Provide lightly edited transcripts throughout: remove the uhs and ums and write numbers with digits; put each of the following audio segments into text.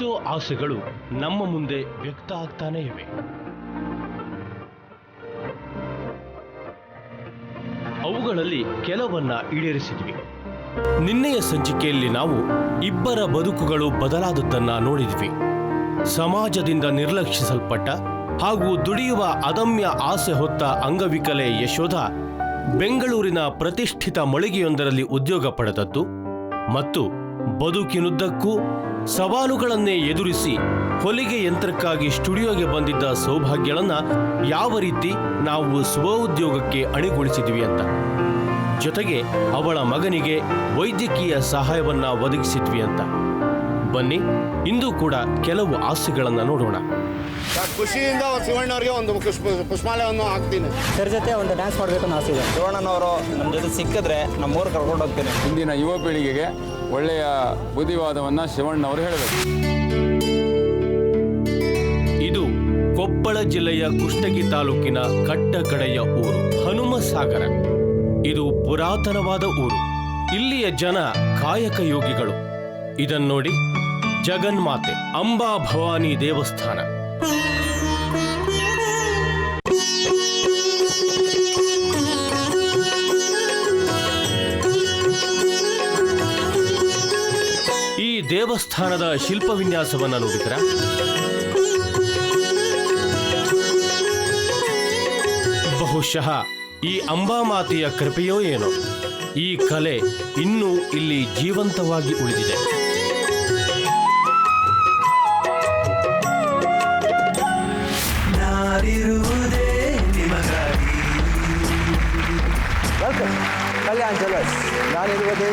ಎಷ್ಟೋ ಆಸೆಗಳು ನಮ್ಮ ಮುಂದೆ ವ್ಯಕ್ತ ಆಗ್ತಾನೇ ಇವೆ. ಅವುಗಳಲ್ಲಿ ಕೆಲವನ್ನ ಈಡೇರಿಸಿದ್ವಿ. ನಿನ್ನೆಯ ಸಂಚಿಕೆಯಲ್ಲಿ ನಾವು ಇಬ್ಬರ ಬದುಕುಗಳು ಬದಲಾದದ್ದನ್ನ ನೋಡಿದ್ವಿ. ಸಮಾಜದಿಂದ ನಿರ್ಲಕ್ಷಿಸಲ್ಪಟ್ಟ ಹಾಗೂ ದುಡಿಯುವ ಅದಮ್ಯ ಆಸೆ ಹೊತ್ತ ಅಂಗವಿಕಲೆ ಯಶೋಧ ಬೆಂಗಳೂರಿನ ಪ್ರತಿಷ್ಠಿತ ಮಳಿಗೆಯೊಂದರಲ್ಲಿ ಉದ್ಯೋಗ ಪಡೆದದ್ದು ಮತ್ತು ಬದುಕಿನುದ್ದಕ್ಕೂ ಸವಾಲುಗಳನ್ನೇ ಎದುರಿಸಿ ಹೊಲಿಗೆ ಯಂತ್ರಕ್ಕಾಗಿ ಸ್ಟುಡಿಯೋಗೆ ಬಂದಿದ್ದ ಸೌಭಾಗ್ಯಳನ್ನ ಯಾವ ರೀತಿ ನಾವು ಸ್ವಉದ್ಯೋಗಕ್ಕೆ ಅಣಿಗೊಳಿಸಿದ್ವಿ ಅಂತ, ಜೊತೆಗೆ ಅವಳ ಮಗನಿಗೆ ವೈದ್ಯಕೀಯ ಸಹಾಯವನ್ನ ಒದಗಿಸಿದ್ವಿ ಅಂತ. ಬನ್ನಿ, ಇಂದು ಕೂಡ ಕೆಲವು ಆಸೆಗಳನ್ನು ನೋಡೋಣ. ಖುಷಿಯಿಂದ ಶಿವಣ್ಣವ್ರಿಗೆ ಒಂದು ಪುಷ್ಪಾಲಯವನ್ನು ಹಾಕ್ತೀನಿ. ಸರ್ ಜೊತೆ ಒಂದು ಡ್ಯಾನ್ಸ್ ಮಾಡಬೇಕು ಅನ್ನೋ ಆಸೆ ಇದೆ. ಶಿವಣ್ಣನವರು ನಮ್ಮ ಜೊತೆ ಸಿಕ್ಕಿದ್ರೆ ನಮ್ಮೂರು ಕರ್ಕೊಂಡು ಹೋಗ್ತೀನಿ. ಇಂದಿನ ಯುವ ಪೀಳಿಗೆಗೆ ಒಳ್ಳೆಯ ಬುದ್ಧಿವಾದವನ್ನು ಶಿವಣ್ಣವರು ಹೇಳಬೇಕು. ಇದು ಕೊಪ್ಪಳ ಜಿಲ್ಲೆಯ ಕುಷ್ಟಗಿ ತಾಲೂಕಿನ ಕಟ್ಟಕಡೆಯ ಊರು ಹನುಮಸಾಗರ. ಇದು ಪುರಾತನವಾದ ಊರು. ಇಲ್ಲಿಯ ಜನ ಕಾಯಕ ಯೋಗಿಗಳು. ಇದನ್ನೋಡಿ, ಜಗನ್ಮಾತೆ ಅಂಬಾ ಭವಾನಿ ದೇವಸ್ಥಾನ. ಈ ದೇವಸ್ಥಾನದ ಶಿಲ್ಪ ವಿನ್ಯಾಸವನ್ನು ನೋಡಿದ್ರ ಬಹುಶಃ ಈ ಅಂಬಾಮಾತೆಯ ಕೃಪೆಯೋ ಏನೋ ಈ ಕಲೆ ಇನ್ನೂ ಇಲ್ಲಿ ಜೀವಂತವಾಗಿ ಉಳಿದಿದೆ. ಕಲ್ಯಾಣ್ ಜ್ಯುವೆಲ್ಲರ್ಸ್, ನಾನಿರುವುದು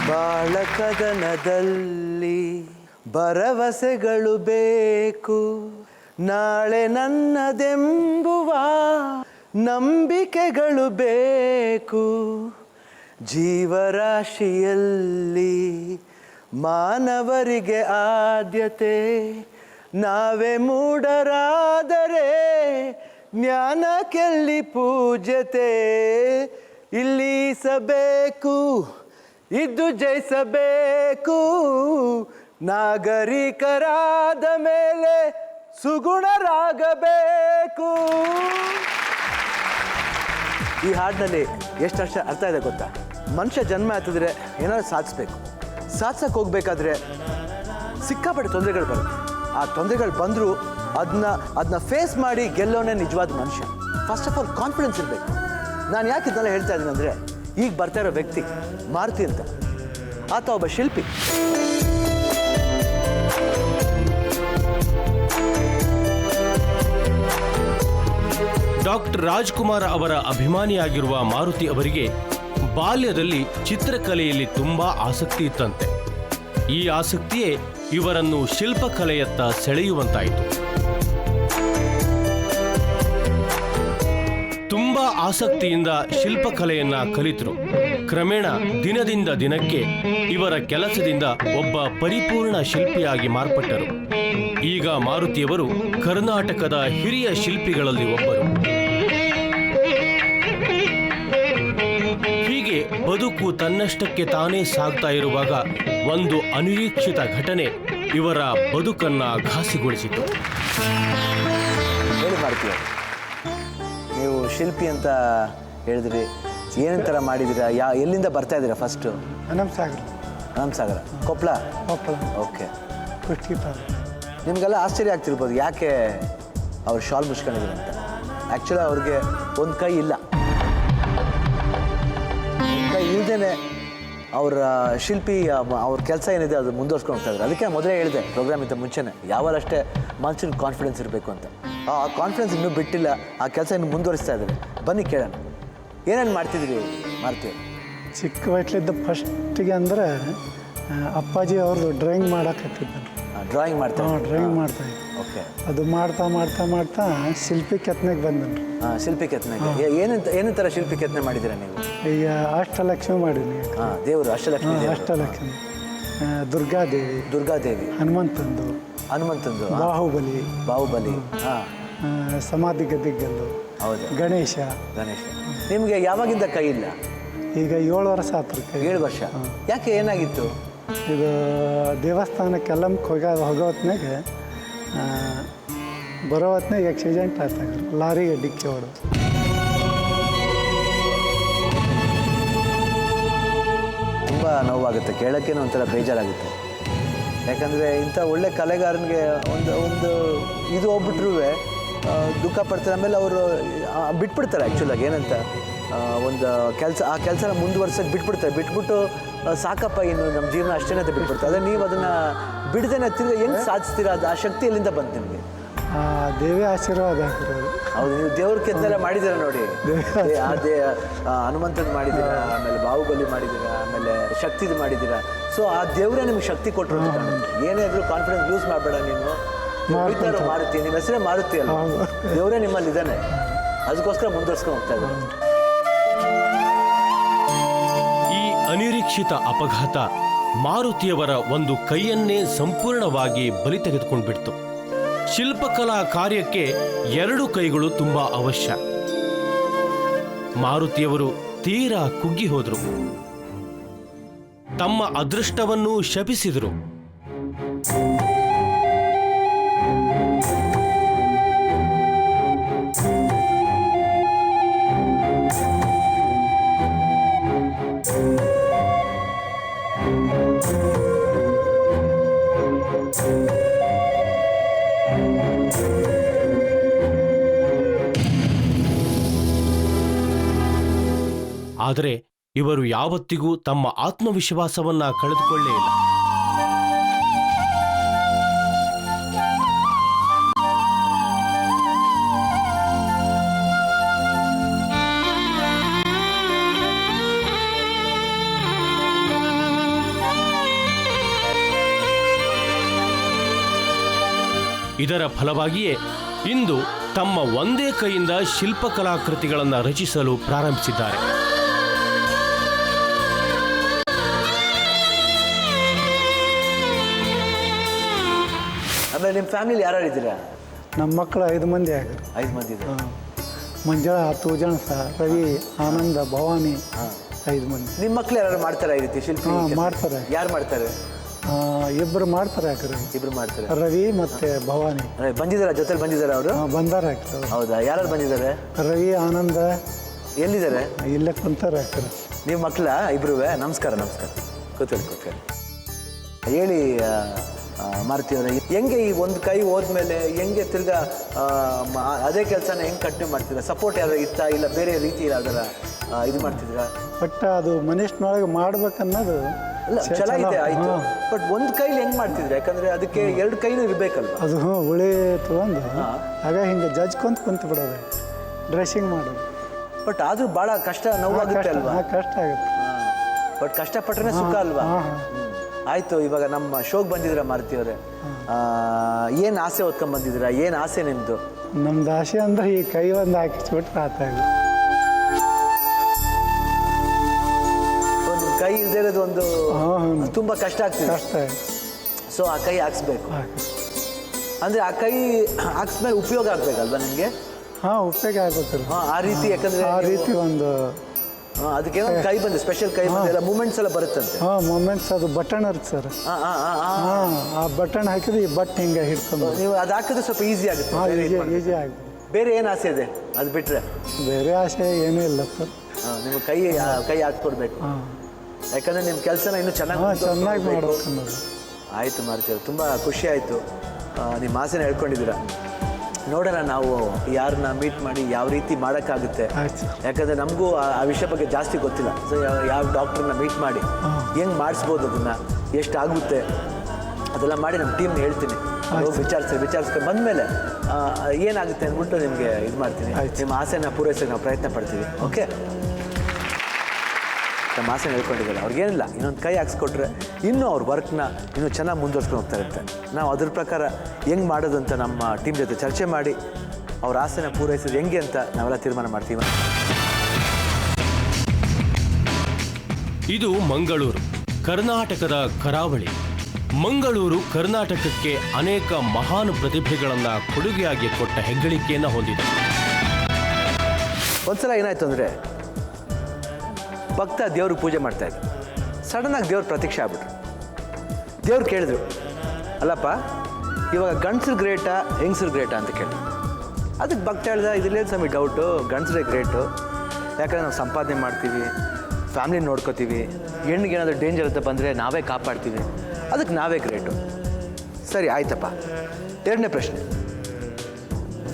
ಬಾಳಕದನದಲ್ಲಿ ಭರವಸೆಗಳು ಬೇಕು, ನಾಳೆ ನನ್ನದೆಂಬುವ ನಂಬಿಕೆಗಳು ಬೇಕು, ಜೀವರಾಶಿಯಲ್ಲಿ ಮಾನವರಿಗೆ ಆದ್ಯತೆ, ನಾವೇ ಮೂಢರಾದರೆ ಜ್ಞಾನಕ್ಕೆಲ್ಲಿ ಪೂಜ್ಯತೆ, ಇಲ್ಲಿಸಬೇಕು ಇದ್ದು ಜಯಿಸಬೇಕು, ನಾಗರಿಕರಾದ ಮೇಲೆ ಸುಗುಣರಾಗಬೇಕು. ಈ ಹಾಡಿನಲ್ಲಿ ಎಷ್ಟು ಅರ್ಥ ಇದೆ ಗೊತ್ತಾ? ಮನುಷ್ಯ ಜನ್ಮ ಆಗ್ತಿದ್ರೆ ಏನಾದ್ರು ಸಾಧಿಸ್ಬೇಕು. ಸಾಧಿಸಕ್ಕೆ ಹೋಗ್ಬೇಕಾದ್ರೆ ಸಿಕ್ಕಾಪಟ್ಟೆ ತೊಂದರೆಗಳು ಬರುತ್ತೆ. ಆ ತೊಂದರೆಗಳು ಬಂದರೂ ಅದನ್ನ ಫೇಸ್ ಮಾಡಿ ಗೆಲ್ಲೋನೇ ನಿಜವಾದ ಮನುಷ್ಯ. ಫಸ್ಟ್ ಆಫ್ ಆಲ್ ಕಾನ್ಫಿಡೆನ್ಸ್ ಇರಬೇಕು. ನಾನು ಯಾಕೆ ಇದನ್ನೆಲ್ಲ ಹೇಳ್ತಾ ಇದ್ದೀನಿ ಅಂದರೆ, ಈಗ ಬರ್ತಾ ಇರೋ ವ್ಯಕ್ತಿ ಮಾರುತಿ ಅಂತ, ಆತ ಒಬ್ಬ ಶಿಲ್ಪಿ. ಡಾಕ್ಟರ್ ರಾಜ್ಕುಮಾರ್ ಅವರ ಅಭಿಮಾನಿಯಾಗಿರುವ ಮಾರುತಿ ಅವರಿಗೆ ಬಾಲ್ಯದಲ್ಲಿ ಚಿತ್ರಕಲೆಯಲ್ಲಿ ತುಂಬಾ ಆಸಕ್ತಿ ಇತ್ತಂತೆ. ಈ ಆಸಕ್ತಿಯೇ ಇವರನ್ನು ಶಿಲ್ಪಕಲೆಯತ್ತ ಸೆಳೆಯುವಂತಾಯಿತು. ತುಂಬಾ ಆಸಕ್ತಿಯಿಂದ ಶಿಲ್ಪಕಲೆಯನ್ನ ಕಲಿತರು. ಕ್ರಮೇಣ ದಿನದಿಂದ ದಿನಕ್ಕೆ ಇವರ ಕೆಲಸದಿಂದ ಒಬ್ಬ ಪರಿಪೂರ್ಣ ಶಿಲ್ಪಿಯಾಗಿ ಮಾರ್ಪಟ್ಟರು. ಈಗ ಮಾರುತಿಯವರು ಕರ್ನಾಟಕದ ಹಿರಿಯ ಶಿಲ್ಪಿಗಳಲ್ಲಿ ಒಬ್ಬರು. ಹೀಗೆ ಬದುಕು ತನ್ನಷ್ಟಕ್ಕೆ ತಾನೇ ಸಾಗ್ತಾ ಇರುವಾಗ ಒಂದು ಅನಿರೀಕ್ಷಿತ ಘಟನೆ ಇವರ ಬದುಕನ್ನ ಘಾಸಿಗೊಳಿಸಿತು. ಹೇಳಿ ಮಾರುತಿ, ನೀವು ಶಿಲ್ಪಿ ಅಂತ ಹೇಳಿದ್ರಿ, ಏನಂತರ ಮಾಡಿದ್ದೀರಾ? ಎಲ್ಲಿಂದ ಬರ್ತಾ ಇದ್ದೀರಾ? ಫಸ್ಟು ಹನುಮಸಾಗರ, ಕೊಪ್ಪಳ. ಓಕೆ. ನಿಮಗೆಲ್ಲ ಆಶ್ಚರ್ಯ ಆಗ್ತಿರ್ಬೋದು ಯಾಕೆ ಅವ್ರು ಶಾಲ್ ಮುಚ್ಕೊಂಡಿದ್ರು ಅಂತ. ಆ್ಯಕ್ಚುಲಿ ಅವ್ರಿಗೆ ಒಂದು ಕೈ ಇಲ್ಲ. ಕೈ ಇಲ್ಲದೇ ಅವರ ಶಿಲ್ಪಿ ಅವ್ರ ಕೆಲಸ ಏನಿದೆ ಅದು ಮುಂದುವರ್ಸ್ಕೊಂಡು ಹೋಗ್ತಾ ಇದ್ರು. ಅದಕ್ಕೆ ಮೊದಲೇ ಹೇಳಿದೆ ಪ್ರೋಗ್ರಾಮಿಂದ ಮುಂಚೆನೇ, ಯಾವಾಗಲಷ್ಟೇ ಮನುಷ್ಯನಿಗೆ ಕಾನ್ಫಿಡೆನ್ಸ್ ಇರಬೇಕು ಅಂತ. ಆ ಕಾನ್ಫಿಡೆನ್ಸ್ ಇನ್ನೂ ಬಿಟ್ಟಿಲ್ಲ, ಆ ಕೆಲಸ ಇನ್ನು ಮುಂದುವರಿಸ್ತಾ ಇದ್ದಾರೆ. ಬನ್ನಿ ಕೇಳೋಣ, ಏನೇನು ಮಾಡ್ತಿದ್ದೀರಿ ಮಾರುತಿ? ಚಿಕ್ಕ ವಯಸ್ಸಲ್ಲಿದ್ದ ಫಸ್ಟಿಗೆ ಅಂದರೆ ಅಪ್ಪಾಜಿ ಅವ್ರದ್ದು ಡ್ರಾಯಿಂಗ್ ಮಾಡಕತ್ತಿದ್ದ. ಡ್ರಾಯಿಂಗ್ ಮಾಡ್ತಾರೆ? ಡ್ರಾಯಿಂಗ್ ಮಾಡ್ತಾರೆ. ಓಕೆ. ಅದು ಮಾಡ್ತಾ ಮಾಡ್ತಾ ಮಾಡ್ತಾ ಶಿಲ್ಪಿ ಕೆತ್ತನೆಗೆ ಬಂದನು. ಶಿಲ್ಪಿ ಕೆತ್ತನೆಗೆ ಏನೇನು ಥರ ಶಿಲ್ಪಿ ಕೆತ್ತನೆ ಮಾಡಿದ್ದೀರಾ ನೀವು? ಈಗ ಅಷ್ಟಲಕ್ಷ್ಮಿ ಮಾಡೀನಿ. ದೇವರು ಅಷ್ಟಲಕ್ಷ್ಮಿ. ಅಷ್ಟಲಕ್ಷ್ಮಿ, ದುರ್ಗಾದೇವಿ, ಹನುಮಂತಂದು, ಬಾಹುಬಲಿ, ಸಮಾಧಿ ಗದ್ದಿಗಲ್ಲು, ಹೌದು, ಗಣೇಶ. ನಿಮಗೆ ಯಾವಾಗಿಂದ ಕೈ ಇಲ್ಲ? ಈಗ 7 ವರ್ಷ ಆತ್ರಿ ಕೈ. 7 ವರ್ಷ. ಯಾಕೆ, ಏನಾಗಿತ್ತು? ಇದು ದೇವಸ್ಥಾನಕ್ಕೆ ಎಲ್ಲಮ್ಗೆ ಹೋಗೋ ಹೊತ್ನಾಗ ಬರೋ ಹೊತ್ನಾಗ ಆಕ್ಸಿಡೆಂಟ್ ಆಯ್ತಾಗ ಲಾರಿಗೆ ಡಿಕ್ಕಿ ಹೊಡೆದು. ತುಂಬ ನೋವಾಗುತ್ತೆ, ಕೇಳೋಕ್ಕೇನೋ ಒಂಥರ ಬೇಜಾರಾಗುತ್ತೆ. ಯಾಕಂದರೆ ಇಂಥ ಒಳ್ಳೆ ಕಲೆಗಾರನಿಗೆ ಒಂದು ಇದು ಹೋಗ್ಬಿಟ್ರೂ ದುಃಖ ಪಡ್ತಾರೆ. ಆಮೇಲೆ ಅವರು ಬಿಟ್ಬಿಡ್ತಾರೆ. ಆ್ಯಕ್ಚುಲಾಗಿ ಏನಂತ ಒಂದು ಆ ಕೆಲಸನ ಮುಂದುವರ್ಸೋಕ್ಕೆ ಬಿಟ್ಬಿಟ್ಟು ಸಾಕಪ್ಪ ಇನ್ನು ನಮ್ಮ ಜೀವನ ಅಷ್ಟೇ ಅಂತ ಬಿಟ್ಬಿಡ್ತಾರೆ. ಅದೇ ನೀವು ಅದನ್ನು ಬಿಡ್ದೇನೆ ತಿರ್ಗಿ ಹೆಂಗೆ ಸಾಧಿಸ್ತೀರಾ? ಅದು ಆ ಶಕ್ತಿ ಎಲ್ಲಿಂದ ಬಂತು ನಿಮಗೆ? ದೇವಿ ಆಶೀರ್ವಾದ ಆಗಿರೋದು. ಹೌದು, ನೀವು ದೇವ್ರ ಕೆತ್ತನೆಲ್ಲ ಮಾಡಿದ್ದೀರಾ ನೋಡಿ. ಅದೇ ಹನುಮಂತನ ಮಾಡಿದ್ದೀರಾ, ಆಮೇಲೆ ಬಾಹುಬಲಿ ಮಾಡಿದ್ದೀರಾ, ಆಮೇಲೆ ಶಕ್ತಿದು ಮಾಡಿದ್ದೀರಾ. ಸೊ ಆ ದೇವರೇ ನಿಮ್ಗೆ ಶಕ್ತಿ ಕೊಟ್ಟರು ಅಂತ ಕಾಣುತ್ತೆ. ಏನೇ ಆದರೂ ಕಾನ್ಫಿಡೆನ್ಸ್ ಲೂಸ್ ಮಾಡಬೇಡ. ನೀನು ಮಾರುತಿ, ನಿಮ್ಮ ಹೆಸರೇ ಮಾರುತಿ ಅಲ್ಲ, ದೇವರೇ ನಿಮ್ಮಲ್ಲಿ ಇದ್ದಾನೆ. ಅದಕ್ಕೋಸ್ಕರ ಮುಂದುವರ್ಸ್ಕೊಂಡು ಹೋಗ್ತಾ ಇದ್ದಾರೆ. ಈ ಅನಿರೀಕ್ಷಿತ ಅಪಘಾತ ಮಾರುತಿಯವರ ಒಂದು ಕೈಯನ್ನೇ ಸಂಪೂರ್ಣವಾಗಿ ಬಲಿ ತೆಗೆದುಕೊಂಡ್ಬಿಡ್ತು. ಶಿಲ್ಪಕಲಾ ಕಾರ್ಯಕ್ಕೆ 2 ಕೈಗಳು ತುಂಬಾ ಅವಶ್ಯ. ಮಾರುತಿಯವರು ತೀರಾ ಕುಗ್ಗಿ ಹೋದರು. ತಮ್ಮ ಅದೃಷ್ಟವನ್ನು ಶಪಿಸಿದರು. ಆದರೆ ಇವರು ಯಾವತ್ತಿಗೂ ತಮ್ಮ ಆತ್ಮವಿಶ್ವಾಸವನ್ನ ಕಳೆದುಕೊಳ್ಳೇ ಇಲ್ಲ. ಇದರ ಫಲವಾಗಿಯೇ ಇಂದು ತಮ್ಮ ಒಂದೇ ಕೈಯಿಂದ ಶಿಲ್ಪಕಲಾಕೃತಿಗಳನ್ನು ರಚಿಸಲು ಪ್ರಾರಂಭಿಸಿದ್ದಾರೆ. ಆಮೇಲೆ ನಿಮ್ಮ ಫ್ಯಾಮಿಲಿ ಯಾರು ಇದ್ದೀರಾ? ನಮ್ಮ ಮಕ್ಕಳು 5 ಮಂದಿ ಆಗಿರು. 5 ಮಂದಿ ಇದ್ದಾರೆ. ಮಂಜುಳಾ, ತೂಜಣ, ರವಿ, ಆನಂದ, ಭವಾನಿ, 5 ಮಂದಿ. ನಿಮ್ಮ ಮಕ್ಕಳು ಯಾರು ಮಾಡ್ತಾರೆ ಈ ರೀತಿ ಶಿಲ್ಪಿ? ಮಾಡ್ತಾರೆ. ಯಾರು ಮಾಡ್ತಾರೆ? 2 ಮಾಡ್ತಾರೆ ಹಾಕ್ರಿ. 2 ಮಾಡ್ತಾರೆ, ರವಿ ಮತ್ತೆ ಭವಾನಿ. ಬಂದಿದ್ದಾರ? ಜೊತೆಲಿ ಬಂದಿದ್ದಾರೆ ಅವರು? ಬಂದಾರ ಹಾಕ್ತಾರೆ. ಹೌದಾ? ಯಾರು ಬಂದಿದ್ದಾರೆ? ರವಿ, ಆನಂದ. ಎಲ್ಲಿದ್ದಾರೆ? ಇಲ್ಲೇ ಕುಂತಾರೆ ಹಾಕ್ರಿ. ನೀವು ಮಕ್ಕಳ ಇಬ್ರು? ನಮಸ್ಕಾರ. ಕೂತ್ಕೊಳ್ಳಿ. ಹೇಳಿ ಮಾರುತಿ ಅವರೇ, ಹೆಂಗೆ ಈ ಒಂದು ಕೈ ಹೋದ್ಮೇಲೆ ಹೆಂಗೆ ತಿರ್ಗಾ ಅದೇ ಕೆಲಸನ ಹೆಂಗೆ ಕಂಟಿನ್ಯೂ ಮಾಡ್ತೀರಾ? ಸಪೋರ್ಟ್ ಯಾರು ಇತ್ತಾ, ಇಲ್ಲ ಬೇರೆ ರೀತಿ ಯಾವ್ದಾರ ಇದು ಮಾಡ್ತಿದ್ದೀರಾ? ಬಟ್ ಅದು ಮನುಷ್ಯನೊಳಗೆ ಮಾಡ್ಬೇಕನ್ನೋದು ಅಲ್ಲ, ಚೆನ್ನಾಗಿದೆ, ಆಯಿತು. ಬಟ್ ಒಂದು ಕೈಲಿ ಹೆಂಗೆ ಮಾಡ್ತಿದ್ರಿ? ಯಾಕಂದರೆ ಅದಕ್ಕೆ 2 ಕೈನೂ ಇರಬೇಕಲ್ವ? ಅದು ಉಳಿ ತೊಗೊಂಡು ಆಗ ಹಿಂಗೆ ಜಜ್ಕೊಂತ ಕುಂತು ಬಿಡೋದು, ಡ್ರೆಸ್ಸಿಂಗ್ ಮಾಡೋದು. ಬಟ್ ಆದರೂ ಭಾಳ ಕಷ್ಟ, ನೋವಾಗುತ್ತೆ ಅಲ್ವಾ? ಕಷ್ಟ ಆಗುತ್ತೆ. ಬಟ್ ಕಷ್ಟಪಟ್ಟರೆ ಸುಖ ಅಲ್ವಾ? ಆಯಿತು. ಇವಾಗ ನಮ್ಮ ಶೋಗೆ ಬಂದಿದ್ದೀರಾ ಮಾರುತಿ ಅವರೇ, ಏನು ಆಸೆ ಹೊತ್ಕೊಂಡು ಬಂದಿದ್ದೀರಾ? ಏನು ಆಸೆ ನಿಮ್ಮದು? ನಮ್ದು ಆಸೆ ಅಂದರೆ ಈ ಕೈ ಒಂದು ಹಾಕಿಸ್ಬಿಟ್ರೆ ಆತಾಗ. ನಿಮ್ಮ ಕೈ ಇಲ್ಲದೆ ಇರೋದು ಒಂದು ತುಂಬ ಕಷ್ಟ ಆಗ್ತಿದೆ. ಕಷ್ಟ. ಸೊ ಆ ಕೈ ಹಾಕ್ಸ್ಬೇಕು. ಅಂದರೆ ಆ ಕೈ ಹಾಕ್ಸ್ಮೇಲೆ ಉಪಯೋಗ ಆಗಬೇಕಲ್ವಾ ನಿಮಗೆ? ಉಪಯೋಗ ಆಗ್ಬೇಕಲ್ಲ. ಆ ರೀತಿ, ಯಾಕಂದರೆ ಆ ರೀತಿ ಒಂದು ಅದಕ್ಕೇನೋ ಕೈ ಬಂದು ಸ್ಪೆಷಲ್ ಕೈ ಬಂದು ಎಲ್ಲ ಮೂಮೆಂಟ್ಸ್ ಎಲ್ಲ ಬರುತ್ತಂತೆ. ಮೂಮೆಂಟ್ಸ್ ಅದು ಬಟನ್ ಇರುತ್ತೆ ಸರ್. ಆ ಬಟನ್ ಹಾಕಿದ್ರೆ ಈ ಬಟ್ ಹಿಂಗೆ ಹಿಡ್ಕೊಂಡು ನೀವು ಅದು ಹಾಕಿದ್ರೆ ಸ್ವಲ್ಪ ಈಸಿ ಆಗುತ್ತೆ. ಈಸಿ ಆಗುತ್ತೆ. ಬೇರೆ ಏನು ಆಸೆ ಇದೆ ಅದು ಬಿಟ್ಟರೆ? ಬೇರೆ ಆಸೆ ಏನೂ ಇಲ್ಲ ಸರ್. ನಿಮ್ಮ ಕೈ ಹಾಕ್ಕೊಡ್ಬೇಕು. ಯಾಕಂದರೆ ನಿಮ್ಮ ಕೆಲಸನ ಇನ್ನೂ ಚೆನ್ನಾಗಿ ಮಾಡಬೇಕು. ಆಯಿತು ಮಾರುತಿ ಅವರು, ತುಂಬ ಖುಷಿ ಆಯಿತು. ನಿಮ್ಮ ಆಸೆನ ಹೇಳ್ಕೊಂಡಿದ್ದೀರಾ. ನೋಡೋಣ ನಾವು ಯಾರನ್ನ ಮೀಟ್ ಮಾಡಿ ಯಾವ ರೀತಿ ಮಾಡೋಕ್ಕಾಗುತ್ತೆ. ಯಾಕಂದರೆ ನಮಗೂ ಆ ವಿಷಯ ಬಗ್ಗೆ ಜಾಸ್ತಿ ಗೊತ್ತಿಲ್ಲ. ಸೊ ಯಾವ ಡಾಕ್ಟ್ರನ್ನ ಮೀಟ್ ಮಾಡಿ ಹೆಂಗೆ ಮಾಡಿಸ್ಬೋದು, ಅದನ್ನು ಎಷ್ಟಾಗುತ್ತೆ ಅದೆಲ್ಲ ಮಾಡಿ ನಮ್ಮ ಟೀಮ್ನ ಹೇಳ್ತೀನಿ. ವಿಚಾರಿಸ್ಕೊಂಡು ಬಂದಮೇಲೆ ಏನಾಗುತ್ತೆ ಅಂದ್ಬಿಟ್ಟು ನಿಮಗೆ ಇದು ಮಾಡ್ತೀನಿ. ನಿಮ್ಮ ಆಸೆನ ಪೂರೈಸೋಕೆ ನಾವು ಪ್ರಯತ್ನ ಪಡ್ತೀವಿ. ಓಕೆ? ನಮ್ಮ ಆಸೆನ ಹೇಳ್ಕೊಂಡಿದ್ದಾರೆ. ಅವ್ರಿಗೇನಿಲ್ಲ, ಇನ್ನೊಂದು ಕೈ ಹಾಕ್ಸ್ಕೊಟ್ರೆ ಇನ್ನೂ ಅವ್ರ ವರ್ಕ್ನ ಇನ್ನೂ ಚೆನ್ನಾಗಿ ಮುಂದುವರ್ಸ್ಕೊಂಡು ಹೋಗ್ತಾರಂತೆ. ನಾವು ಅದ್ರ ಪ್ರಕಾರ ಹೆಂಗೆ ಮಾಡೋದು ಅಂತ ನಮ್ಮ ಟೀಮ್ ಜೊತೆ ಚರ್ಚೆ ಮಾಡಿ ಅವ್ರ ಆಸೆನ ಪೂರೈಸೋದು ಹೆಂಗೆ ಅಂತ ನಾವೆಲ್ಲ ತೀರ್ಮಾನ ಮಾಡ್ತೀವಿ. ಇದು ಮಂಗಳೂರು, ಕರ್ನಾಟಕದ ಕರಾವಳಿ. ಮಂಗಳೂರು ಕರ್ನಾಟಕಕ್ಕೆ ಅನೇಕ ಮಹಾನ್ ಪ್ರತಿಭೆಗಳನ್ನು ಕೊಡುಗೆಯಾಗಿ ಕೊಟ್ಟ ಹೆಗ್ಗಳಿಕೆಯನ್ನು ಹೊಂದಿದೆ. ಒಂದ್ಸಲ ಏನಾಯ್ತು ಅಂದರೆ ಭಕ್ತ ದೇವ್ರಿಗೆ ಪೂಜೆ ಮಾಡ್ತಾಯಿದ್ದ. ಸಡನ್ನಾಗಿ ದೇವ್ರ ಪ್ರತೀಕ್ಷೆ ಆಗ್ಬಿಟ್ರು. ದೇವ್ರು ಕೇಳಿದ್ರು, ಅಲ್ಲಪ್ಪ ಇವಾಗ ಗಂಡಸ್ರು ಗ್ರೇಟಾ ಹೆಂಗಸ್ರು ಗ್ರೇಟಾ ಅಂತ ಕೇಳಿದ್ರು. ಅದಕ್ಕೆ ಭಕ್ತ ಹೇಳ್ದ, ಇದ್ರಲ್ಲೇ ಸ್ವಾಮಿ ಡೌಟು, ಗಂಡಸ್ರೇ ಗ್ರೇಟು, ಯಾಕಂದರೆ ನಾವು ಸಂಪಾದನೆ ಮಾಡ್ತೀವಿ, ಫ್ಯಾಮಿಲಿ ನೋಡ್ಕೋತೀವಿ, ಹೆಣ್ಣಿಗೆ ಏನಾದರೂ ಡೇಂಜರ್ ಅಂತ ಬಂದರೆ ನಾವೇ ಕಾಪಾಡ್ತೀವಿ, ಅದಕ್ಕೆ ನಾವೇ ಗ್ರೇಟು. ಸರಿ ಆಯ್ತಪ್ಪ. ಎರಡನೇ ಪ್ರಶ್ನೆ,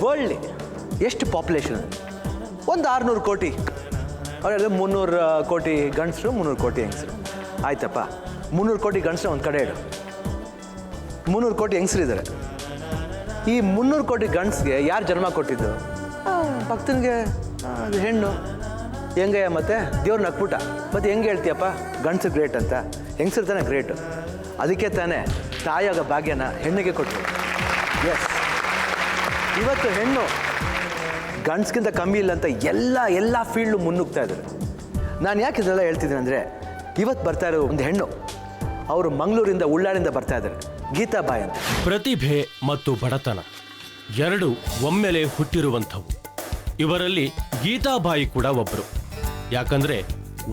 ವರ್ಲ್ಡ್ಲಿ ಎಷ್ಟು ಪಾಪ್ಯುಲೇಷನ್? ಒಂದು 600 ಕೋಟಿ. ಅವ್ರು ಹೇಳಿದ್ರು 300 ಕೋಟಿ ಗಂಡಸರು, 300 ಕೋಟಿ ಹೆಂಗಸರು. ಆಯ್ತಪ್ಪ, 300 ಕೋಟಿ ಗಂಡಸರು ಒಂದು ಕಡೆ ಇಡು, 300 ಕೋಟಿ ಹೆಂಗಸರಿದ್ದಾರೆ. ಈ 300 ಕೋಟಿ ಗಂಡಸ್ಗೆ ಯಾರು ಜನ್ಮ ಕೊಟ್ಟಿದ್ದು? ಭಕ್ತನಿಗೆ ಅದು ಹೆಣ್ಣು. ಹೆಂಗಯ್ಯ ಮತ್ತೆ ದೇವ್ರು ನಕ್ಬಿಟ್ಟ. ಮತ್ತು ಹೆಂಗೆ ಹೇಳ್ತೀಯಪ್ಪ ಗಂಡಸರು ಗ್ರೇಟ್ ಅಂತ? ಹೆಂಗಸರು ತಾನೇ ಗ್ರೇಟು. ಅದಕ್ಕೆ ತಾನೇ ತಾಯಿಯಾಗ ಭಾಗ್ಯನ ಹೆಣ್ಣಿಗೆ ಕೊಟ್ಟರು. ಎಸ್, ಇವತ್ತು ಹೆಣ್ಣು ಗಂಡಸ್ಗಿಂತ ಕಮ್ಮಿ ಇಲ್ಲ ಅಂತ ಎಲ್ಲ ಫೀಲ್ಡು ಮುನ್ನುಗ್ತಾ ಇದ್ದಾರೆ. ನಾನು ಯಾಕೆ ಇದೆಲ್ಲ ಹೇಳ್ತಿದ್ದೀನಿ ಅಂದರೆ, ಇವತ್ತು ಬರ್ತಾ ಇರೋ ಒಂದು ಹೆಣ್ಣು, ಅವರು ಮಂಗಳೂರಿಂದ ಉಳ್ಳಾಳಿಂದ ಬರ್ತಾ ಇದ್ದಾರೆ, ಗೀತಾಬಾಯಿ ಅಂತ. ಪ್ರತಿಭೆ ಮತ್ತು ಬಡತನ ಎರಡು ಒಮ್ಮೆಲೆ ಹುಟ್ಟಿರುವಂಥವು. ಇವರಲ್ಲಿ ಗೀತಾಬಾಯಿ ಕೂಡ ಒಬ್ಬರು. ಯಾಕಂದ್ರೆ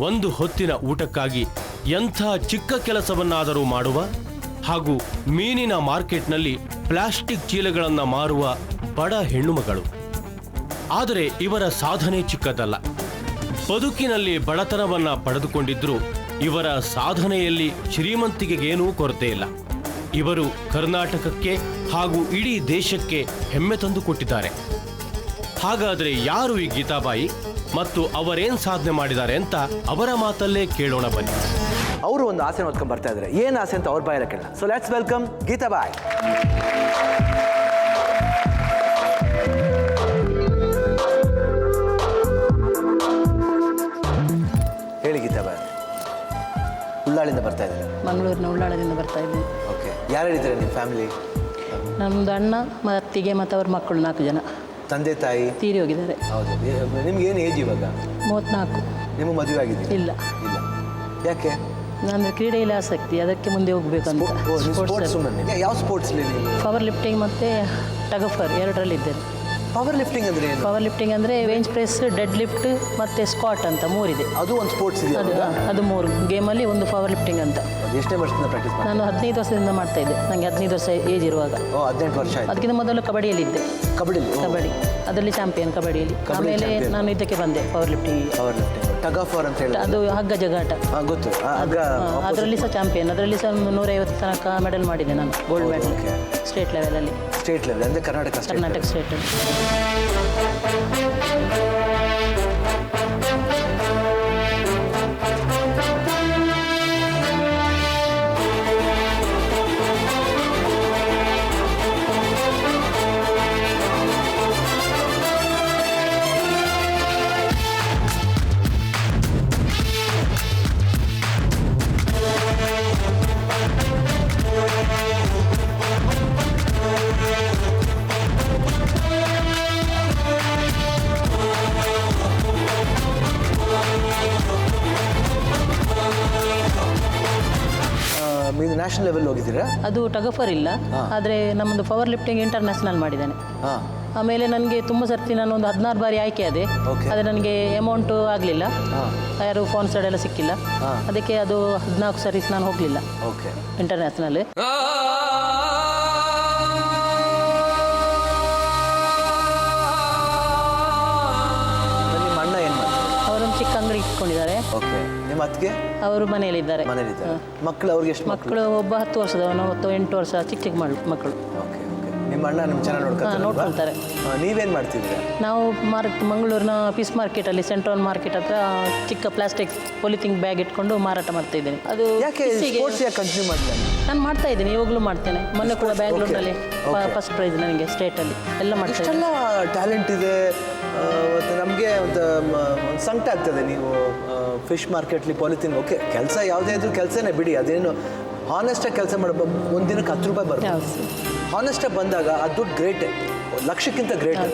ಒಂದು ಹೊತ್ತಿನ ಊಟಕ್ಕಾಗಿ ಎಂಥ ಚಿಕ್ಕ ಕೆಲಸವನ್ನಾದರೂ ಮಾಡುವ ಹಾಗೂ ಮೀನಿನ ಮಾರ್ಕೆಟ್ನಲ್ಲಿ ಪ್ಲಾಸ್ಟಿಕ್ ಚೀಲಗಳನ್ನು ಮಾರುವ ಬಡ ಹೆಣ್ಣುಮಗಳು. ಆದರೆ ಇವರ ಸಾಧನೆ ಚಿಕ್ಕದಲ್ಲ. ಬದುಕಿನಲ್ಲಿ ಬಡತನವನ್ನ ಪಡೆದುಕೊಂಡಿದ್ರೂ ಇವರ ಸಾಧನೆಯಲ್ಲಿ ಶ್ರೀಮಂತಿಕೆಗೇನೂ ಕೊರತೆ ಇಲ್ಲ. ಇವರು ಕರ್ನಾಟಕಕ್ಕೆ ಹಾಗೂ ಇಡೀ ದೇಶಕ್ಕೆ ಹೆಮ್ಮೆ ತಂದು ಕೊಟ್ಟಿದ್ದಾರೆ. ಹಾಗಾದರೆ ಯಾರು ಈ ಗೀತಾಬಾಯಿ ಮತ್ತು ಅವರೇನ್ ಸಾಧನೆ ಮಾಡಿದ್ದಾರೆ ಅಂತ ಅವರ ಮಾತಲ್ಲೇ ಕೇಳೋಣ ಬನ್ನಿ. ಅವರು ಒಂದು ಆಸೆ ಹೊತ್ಕೊಂಡು ಬರ್ತಾ ಇದ್ದಾರೆ. ಏನು ಆಸೆ ಅಂತ ಅವ್ರ ಬಾಯಲ್ಲ ಕೇಳೋಣ. So let's welcome Geetabai. ಹೇಳಿ ಗೀತಾಬಾಯಿ, ಉಳ್ಳಾಳಿಂದ ಬರ್ತಾ ಇದ್ದಾರೆ? ಮಂಗಳೂರಿನ ಉಳ್ಳಾಳದಿಂದ ಬರ್ತಾ ಇದ್ದೀನಿ. ಓಕೆ, ಯಾರ್ಯಾರಿದ್ದಾರೆ ನಿಮ್ಮ ಫ್ಯಾಮಿಲಿ? ನಮ್ಮದು ಅಣ್ಣ ಮತ್ತು ಅತ್ತಿಗೆ ಮತ್ತು ಅವ್ರ ಮಕ್ಕಳು 4 ಜನ. ತಂದೆ ತಾಯಿ ತೀರಿ ಹೋಗಿದ್ದಾರೆ. ಹೌದು. ನಿಮ್ಗೆ ಏನು ಏಜ್ ಇವಾಗ? 34. ನಿಮ್ಮ ಮದುವೆ ಆಗಿದೆ? ಇಲ್ಲ. ಇಲ್ಲ. ಯಾಕೆ? ಅಂದರೆ ಕ್ರೀಡೆಯಲ್ಲಿ ಆಸಕ್ತಿ, ಅದಕ್ಕೆ ಮುಂದೆ ಹೋಗ್ಬೇಕಂತ. ಸ್ಪೋರ್ಟ್ಸ್. ಯಾವ ಸ್ಪೋರ್ಟ್ಸ್ಲಿ ನೀವು? ಪವರ್ ಲಿಫ್ಟಿಂಗ್ ಮತ್ತು ಟಗಫರ್ ಎರಡರಲ್ಲಿದ್ದೇನೆ. ಪವರ್ ಲಿಫ್ಟಿಂಗ್ ಅಂದರೆ ಏನು? ಪವರ್ ಲಿಫ್ಟಿಂಗ್ ಅಂದರೆ ವೇಂಚ್ ಪ್ರೆಸ್, ಡೆಡ್ ಲಿಫ್ಟ್ ಮತ್ತು ಸ್ಕ್ವಾಟ್ ಅಂತ 3 ಇದೆ. ಅದು ಒಂದು ಸ್ಪೋರ್ಟ್ಸ್ ಇದೆ? ಅದು 3 ಗೇಮಲ್ಲಿ ಒಂದು ಪವರ್ ಲಿಫ್ಟಿಂಗ್ ಅಂತ. ಎಷ್ಟನೇ ವರ್ಷದಿಂದ ಪ್ರಾಕ್ಟೀಸ್ ಮಾಡಿ? ನಾನು 15 ವರ್ಷದಿಂದ ಮಾಡ್ತಾ ಇದ್ದೆ. ನನಗೆ 15 ವರ್ಷ ಏಜ್ ಇರುವಾಗ. 18 ವರ್ಷ ಆಯ್ತು. ಅದಕ್ಕಿಂತ ಮೊದಲು ಕಬಡ್ಡಿಯಲ್ಲಿದ್ದೆ. ಕಬಡ್ಡಿ? ಅದರಲ್ಲಿ ಚಾಂಪಿಯನ್ ಕಬಡ್ಡಿಯಲ್ಲಿ. ಆಮೇಲೆ ನಾನು ಇದಕ್ಕೆ ಬಂದೆ power lifting. Power lifting tug of war ಅಂತ ಹೇಳಿ, ಅದು ಹಗ್ಗ ಜಗಾಟ. ಗೊತ್ತು. ಅದರಲ್ಲಿ ಸಹ ಚಾಂಪಿಯನ್. ಅದರಲ್ಲಿ ಸಹ 150 ತನಕ ಮೆಡಲ್ ಮಾಡಿದೆ ನಾನು, ಗೋಲ್ಡ್ ಮೆಡಲ್ ಸ್ಟೇಟ್ ಲೆವೆಲಲ್ಲಿ. ಸ್ಟೇಟ್ ಲೆವೆಲ್ ಅಂದರೆ ಕರ್ನಾಟಕ ಸ್ಟೇಟ್. ಇದು ನ್ಯಾಷನಲ್ ಲೆವೆಲ್ ಹೋಗಿದ್ದೀರಾ? ಅದು ಟಗಫರ್ ಇಲ್ಲ, ಆದರೆ ನಮ್ಮದು ಪವರ್ ಲಿಫ್ಟಿಂಗ್ ಇಂಟರ್ನ್ಯಾಷನಲ್ ಮಾಡಿದ್ದೇನೆ. ಆಮೇಲೆ ನನಗೆ ತುಂಬ ಸರ್ತಿ ನಾನು ಒಂದು 16 ಬಾರಿ ಆಯ್ಕೆ ಆದೆ. ಆದರೆ ನನಗೆ ಅಮೌಂಟು ಆಗಲಿಲ್ಲ, ಯಾರು ಸ್ಪಾನ್ಸರ್ಡ್ ಎಲ್ಲ ಸಿಕ್ಕಿಲ್ಲ. ಅದಕ್ಕೆ ಅದು 14 ಸರಿ ನಾನು ಹೋಗಲಿಲ್ಲ ಇಂಟರ್ನ್ಯಾಷನಲ್. ನಿಮ್ಮ ಅಣ್ಣ ಏನು ಮಾಡ್ತಾರೆ? ಅವರೊಂದು ಚಿಕ್ಕ ಅಂಗಡಿ ಇಟ್ಕೊಂಡಿದ್ದಾರೆ. ನಿಮ್ಮ ಅತ್ತಿಗೆ? ಅವರು ಮನೆಯಲ್ಲಿದ್ದಾರೆ. ಮಕ್ಕಳು? ಅವ್ರಿಗೆ ಎಷ್ಟು ಮಕ್ಕಳು? ಒಬ್ಬ 10 ವರ್ಷದವನು, 8 ವರ್ಷ, ಚಿಕ್ಕ ಚಿಕ್ಕ ಮಕ್ಕಳು. ನಿಮ್ಮ ಅಣ್ಣ ನಿಮ್ಮ ಚೆನ್ನಾಗಿ ನೋಡ್ಕೊಳ್ತಾರೆ. ನೀವೇನು ಮಾಡ್ತಿದ್ದೀರಾ? ನಾವು ಮಂಗಳೂರಿನ ಪೀಸ್ ಮಾರ್ಕೆಟಲ್ಲಿ, ಸೆಂಟ್ರಲ್ ಮಾರ್ಕೆಟ್ ಹತ್ರ ಚಿಕ್ಕ ಪ್ಲಾಸ್ಟಿಕ್ ಪೊಲಿಥಿನ್ ಬ್ಯಾಗ್ ಇಟ್ಕೊಂಡು ಮಾರಾಟ ಮಾಡ್ತಾ ಇದ್ದೇನೆ. ಅದು ಯಾಕೆ ಕಂಟಿನ್ಯೂ ಮಾಡಿಲ್ಲ? ನಾನು ಮಾಡ್ತಾ ಇದ್ದೀನಿ, ಇವಾಗಲೂ ಮಾಡ್ತೇನೆ. ಮೊನ್ನೆ ಕೂಡ ಬ್ಯಾಂಗ್ಳೂರಿನಲ್ಲಿ ಫಸ್ಟ್ ಪ್ರೈಸ್ ನನಗೆ ಸ್ಟೇಟಲ್ಲಿ ಎಲ್ಲ ಮಾಡ್ತಾ ಇದ್ದೀನಿ. ಟ್ಯಾಲೆಂಟ್ ಇದೆ. ಮತ್ತು ನಮಗೆ ಒಂದು ಸಂಕಟ ಆಗ್ತದೆ. ನೀವು ಫಿಶ್ ಮಾರ್ಕೆಟ್ಲಿ ಪಾಲಿಥಿನ್, ಓಕೆ, ಕೆಲಸ ಯಾವುದೇ ಇದ್ರೂ ಕೆಲಸನೇ ಬಿಡಿ, ಅದೇನು ಹಾನೆಸ್ಟಾಗಿ ಕೆಲಸ ಮಾಡಬೇಕು. ಒಂದು ದಿನಕ್ಕೆ 10 ರೂಪಾಯಿ ಬರುತ್ತೆ. ಹಾನೆಸ್ಟಾಗಿ ಬಂದಾಗ ಅದು ದುಡ್ಡು ಗ್ರೇಟೇ, ಲಕ್ಷಕ್ಕಿಂತ ಗ್ರೇಟ್.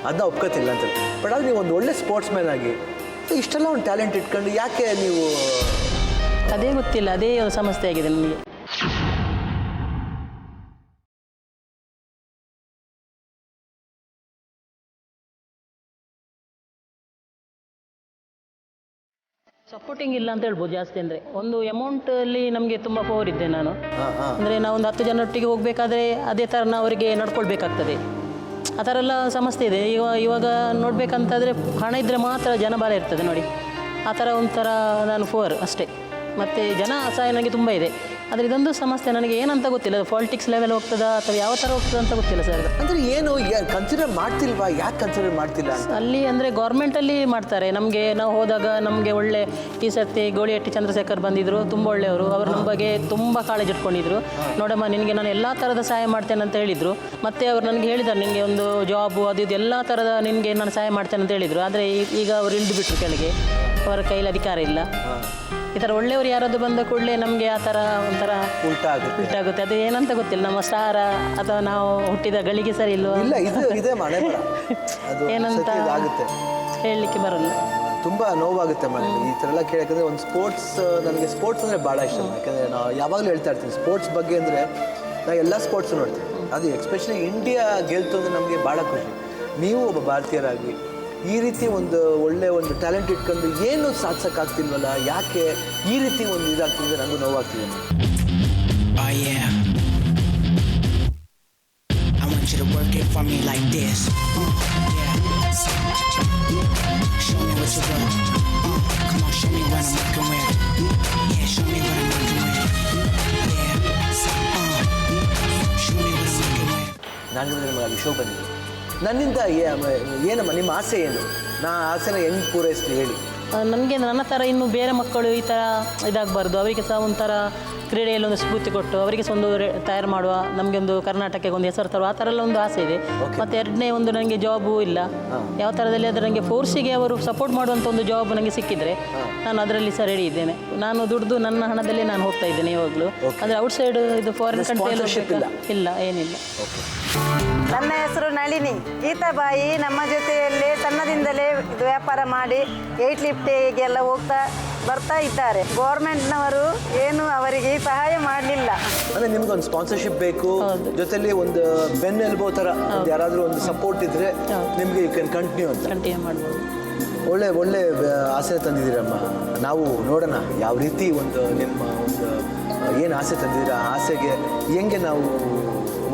ಅದನ್ನ ಒಪ್ಕೋತಿಲ್ಲ ಅಂತ. ಬಟ್ ಅದು ನೀವು ಒಂದು ಒಳ್ಳೆ ಸ್ಪೋರ್ಟ್ಸ್ ಮ್ಯಾನ್ ಆಗಿ ಇಷ್ಟೆಲ್ಲ ಒಂದು ಟ್ಯಾಲೆಂಟ್ ಇಟ್ಕೊಂಡು ಯಾಕೆ ನೀವು? ಅದೇ ಗೊತ್ತಿಲ್ಲ, ಅದೇ ಸಮಸ್ಯೆ ಆಗಿದೆ ನನಗೆ. ಸಪೋರ್ಟಿಂಗ್ ಇಲ್ಲ ಅಂತ ಹೇಳ್ಬೋದು ಜಾಸ್ತಿ. ಅಂದರೆ ಒಂದು ಅಮೌಂಟಲ್ಲಿ ನಮಗೆ ತುಂಬ ಪವರ್ ಇದ್ದೆ ನಾನು. ಅಂದರೆ ನಾವೊಂದು 10 ಜನರೊಟ್ಟಿಗೆ ಹೋಗಬೇಕಾದ್ರೆ ಅದೇ ಥರ ನಾವು ಅವರಿಗೆ ನಡ್ಕೊಳ್ಬೇಕಾಗ್ತದೆ. ಆ ಥರ ಎಲ್ಲ ಸಮಸ್ಯೆ ಇದೆ. ಇವಾಗ ನೋಡಬೇಕಂತಾದರೆ ಹಣ ಇದ್ದರೆ ಮಾತ್ರ ಜನ ಬಾಲ ಇರ್ತದೆ ನೋಡಿ. ಆ ಥರ ಒಂಥರ ನಾನು ಪವರ್ ಅಷ್ಟೇ. ಮತ್ತು ಜನ ಸಹಾಯ ನನಗೆ ತುಂಬ ಇದೆ. ಆದರೆ ಇದೊಂದು ಸಮಸ್ಯೆ ನನಗೆ ಏನಂತ ಗೊತ್ತಿಲ್ಲ. ಪಾಲಿಟಿಕ್ಸ್ ಲೆವೆಲ್ ಹೋಗ್ತದಾ ಅಥವಾ ಯಾವ ಥರ ಹೋಗ್ತದೆ ಅಂತ ಗೊತ್ತಿಲ್ಲ ಸರ್. ಅಂದರೆ ಏನು ಕನ್ಸಿಡರ್ ಮಾಡ್ತಿಲ್ವಾ? ಯಾಕೆ ಕನ್ಸಿಡರ್ ಮಾಡ್ತಿಲ್ಲ ಅಲ್ಲಿ ಅಂದರೆ ಗೌರ್ಮೆಂಟಲ್ಲಿ ಮಾಡ್ತಾರೆ. ನಮಗೆ ನಾವು ಹೋದಾಗ ನಮಗೆ ಒಳ್ಳೆ ಈ ಸರ್ತಿ ಗೋಳಿಹಟ್ಟಿ ಚಂದ್ರಶೇಖರ್ ಬಂದಿದ್ದರು, ತುಂಬ ಒಳ್ಳೆಯವರು. ಅವರು ನಮ್ಮ ಬಗ್ಗೆ ತುಂಬ ಕಾಳಜಿ ಇಟ್ಕೊಂಡಿದ್ರು. ನೋಡಮ್ಮ ನಿನಗೆ ನಾನು ಎಲ್ಲ ಥರದ ಸಹಾಯ ಮಾಡ್ತೇನೆ ಅಂತ ಹೇಳಿದರು. ಮತ್ತು ಅವ್ರು ನನಗೆ ಹೇಳಿದ್ದಾರೆ ನಿನಗೆ ಒಂದು ಜಾಬು ಅದು ಇದು ಎಲ್ಲ ಥರದ ನಿನಗೆ ನಾನು ಸಹಾಯ ಮಾಡ್ತೇನೆ ಅಂತ ಹೇಳಿದರು. ಆದರೆ ಈಗ ಅವರು ಇಳಿದು ಬಿಟ್ಟರು ಕೆಳಗೆ. ಅವರ ಕೈಲಿ ಅಧಿಕಾರ ಇಲ್ಲ. ಈ ಥರ ಒಳ್ಳೆಯವರು ಯಾರಾದರೂ ಬಂದ ಕೂಡಲೇ ನಮಗೆ ಆ ಥರ ಒಂಥರ ಉಲ್ಟಾಗುತ್ತೆ. ಅದು ಏನಂತ ಗೊತ್ತಿಲ್ಲ. ನಮ್ಮ ಸ್ಟಾರ ಅಥವಾ ನಾವು ಹುಟ್ಟಿದ ಗಳಿಗೆ ಸರಿ ಇಲ್ವೋ ಇಲ್ಲ, ಇದೆ ಮನೆ ಅದು ಏನಂತ ಆಗುತ್ತೆ, ಹೇಳಲಿಕ್ಕೆ ಬರಲ್ಲ. ತುಂಬ ನೋವಾಗುತ್ತೆ ಮನೇಲಿ ಈ ಥರ ಎಲ್ಲ ಕೇಳೋಕ್ಕಂದ್ರೆ. ಒಂದು ನನಗೆ ಸ್ಪೋರ್ಟ್ಸ್ ಅಂದರೆ ಭಾಳ ಇಷ್ಟ. ಯಾಕಂದರೆ ನಾವು ಯಾವಾಗಲೂ ಹೇಳ್ತಾ ಇರ್ತೀನಿ ಸ್ಪೋರ್ಟ್ಸ್ ಬಗ್ಗೆ. ಅಂದರೆ ನಾವು ಎಲ್ಲ ಸ್ಪೋರ್ಟ್ಸು ನೋಡ್ತೀವಿ. ಅದು ಎಸ್ಪೆಷಲಿ ಇಂಡಿಯಾ ಗೆಲ್ತು ಅಂದರೆ ನಮಗೆ ಭಾಳ ಖುಷಿ. ನೀವು ಒಬ್ಬ ಭಾರತೀಯರಾಗಿ ಈ ರೀತಿ ಒಂದು ಒಳ್ಳೆ ಒಂದು ಟ್ಯಾಲೆಂಟ್ ಇಟ್ಕೊಂಡು ಏನು ಸಾಧಿಸೋಕ್ಕಾಗ್ತಿಲ್ವಲ್ಲ, ಯಾಕೆ ಈ ರೀತಿ ಒಂದು ಇದಾಗ್ತಿದೆ? ನನಗೂ ನೋವಾಗ್ತಿದೆ. ನಾನು ನಿಮಗೆ ಶೋ ಬಂದಿದ್ದೆ. ನನ್ನಿಂದ ಏನಮ್ಮ ನಿಮ್ಮ ಆಸೆ ಏನು? ಆಸೆನ ಹೆಂಗೆ ಪೂರೈಸ್ಲಿ ಹೇಳಿ. ನನಗೆ ನನ್ನ ಥರ ಇನ್ನು ಬೇರೆ ಮಕ್ಕಳು ಈ ಥರ ಇದಾಗಬಾರ್ದು. ಅವರಿಗೆ ಸಹ ಒಂಥರ ಕ್ರೀಡೆಯಲ್ಲಿ ಒಂದು ಸ್ಫೂರ್ತಿ ಕೊಟ್ಟು ಅವರಿಗೆ ಸಹ ಒಂದು ತಯಾರು ಮಾಡುವ, ನಮಗೆ ಒಂದು ಕರ್ನಾಟಕಕ್ಕೆ ಒಂದು ಹೆಸರು ತರುವ ಆ ಥರ ಎಲ್ಲ ಒಂದು ಆಸೆ ಇದೆ. ಮತ್ತು ಎರಡನೇ ಒಂದು ನನಗೆ ಜಾಬು ಇಲ್ಲ. ಯಾವ ಥರದಲ್ಲಿ ಆದರೆ ನನಗೆ ಫೋರ್ಸಿಗೆ ಅವರು ಸಪೋರ್ಟ್ ಮಾಡುವಂಥ ಒಂದು ಜಾಬ್ ನನಗೆ ಸಿಕ್ಕಿದರೆ ನಾನು ಅದರಲ್ಲಿ ಸಹ ರೆಡಿ ಇದ್ದೇನೆ. ನಾನು ದುಡ್ದು ನನ್ನ ಹಣದಲ್ಲಿ ನಾನು ಹೋಗ್ತಾ ಇದ್ದೇನೆ ಇವಾಗಲೂ. ಅಂದರೆ ಔಟ್ಸೈಡ್ ಇದು ಫಾರಿನ್ ಕಂಟ್ರಿಯಲ್ಲಿ ಇಲ್ಲ, ಏನಿಲ್ಲ. ನನ್ನ ಹೆಸರು ನಳಿನಿ. ಗೀತಾಬಾಯಿ ನಮ್ಮ ಜೊತೆಯಲ್ಲಿ ಸಣ್ಣದಿಂದಲೇ ಇದು ವ್ಯಾಪಾರ ಮಾಡಿ ವೆಯ್ಟ್ ಲಿಫ್ಟಿಗೆಲ್ಲ ಬರ್ತಾ ಇದ್ದಾರೆ. ಗೌರ್ಮೆಂಟ್ನವರು ಏನು ಅವರಿಗೆ ಸಹಾಯ ಮಾಡಲಿಲ್ಲ. ಅಂದರೆ ನಿಮ್ಗೊಂದು ಸ್ಪಾನ್ಸರ್ಶಿಪ್ ಬೇಕು, ಜೊತೆಲಿ ಒಂದು ಬೆನ್ನೆಲುಬೋ ಥರ ಯಾರಾದರೂ ಒಂದು ಸಪೋರ್ಟ್ ಇದ್ದರೆ ನಿಮಗೆ ಯು ಕ್ಯಾನ್ ಕಂಟಿನ್ಯೂ ಮಾಡ್ಬೋದು. ಒಳ್ಳೆ ಆಸೆ ತಂದಿದ್ದೀರಮ್ಮ. ನಾವು ನೋಡೋಣ ಯಾವ ರೀತಿ ಒಂದು ನಿಮ್ಮ ಒಂದು ಏನು ಆಸೆ ತಂದಿದ್ದೀರ ಆ ಆಸೆಗೆ ಹೆಂಗೆ ನಾವು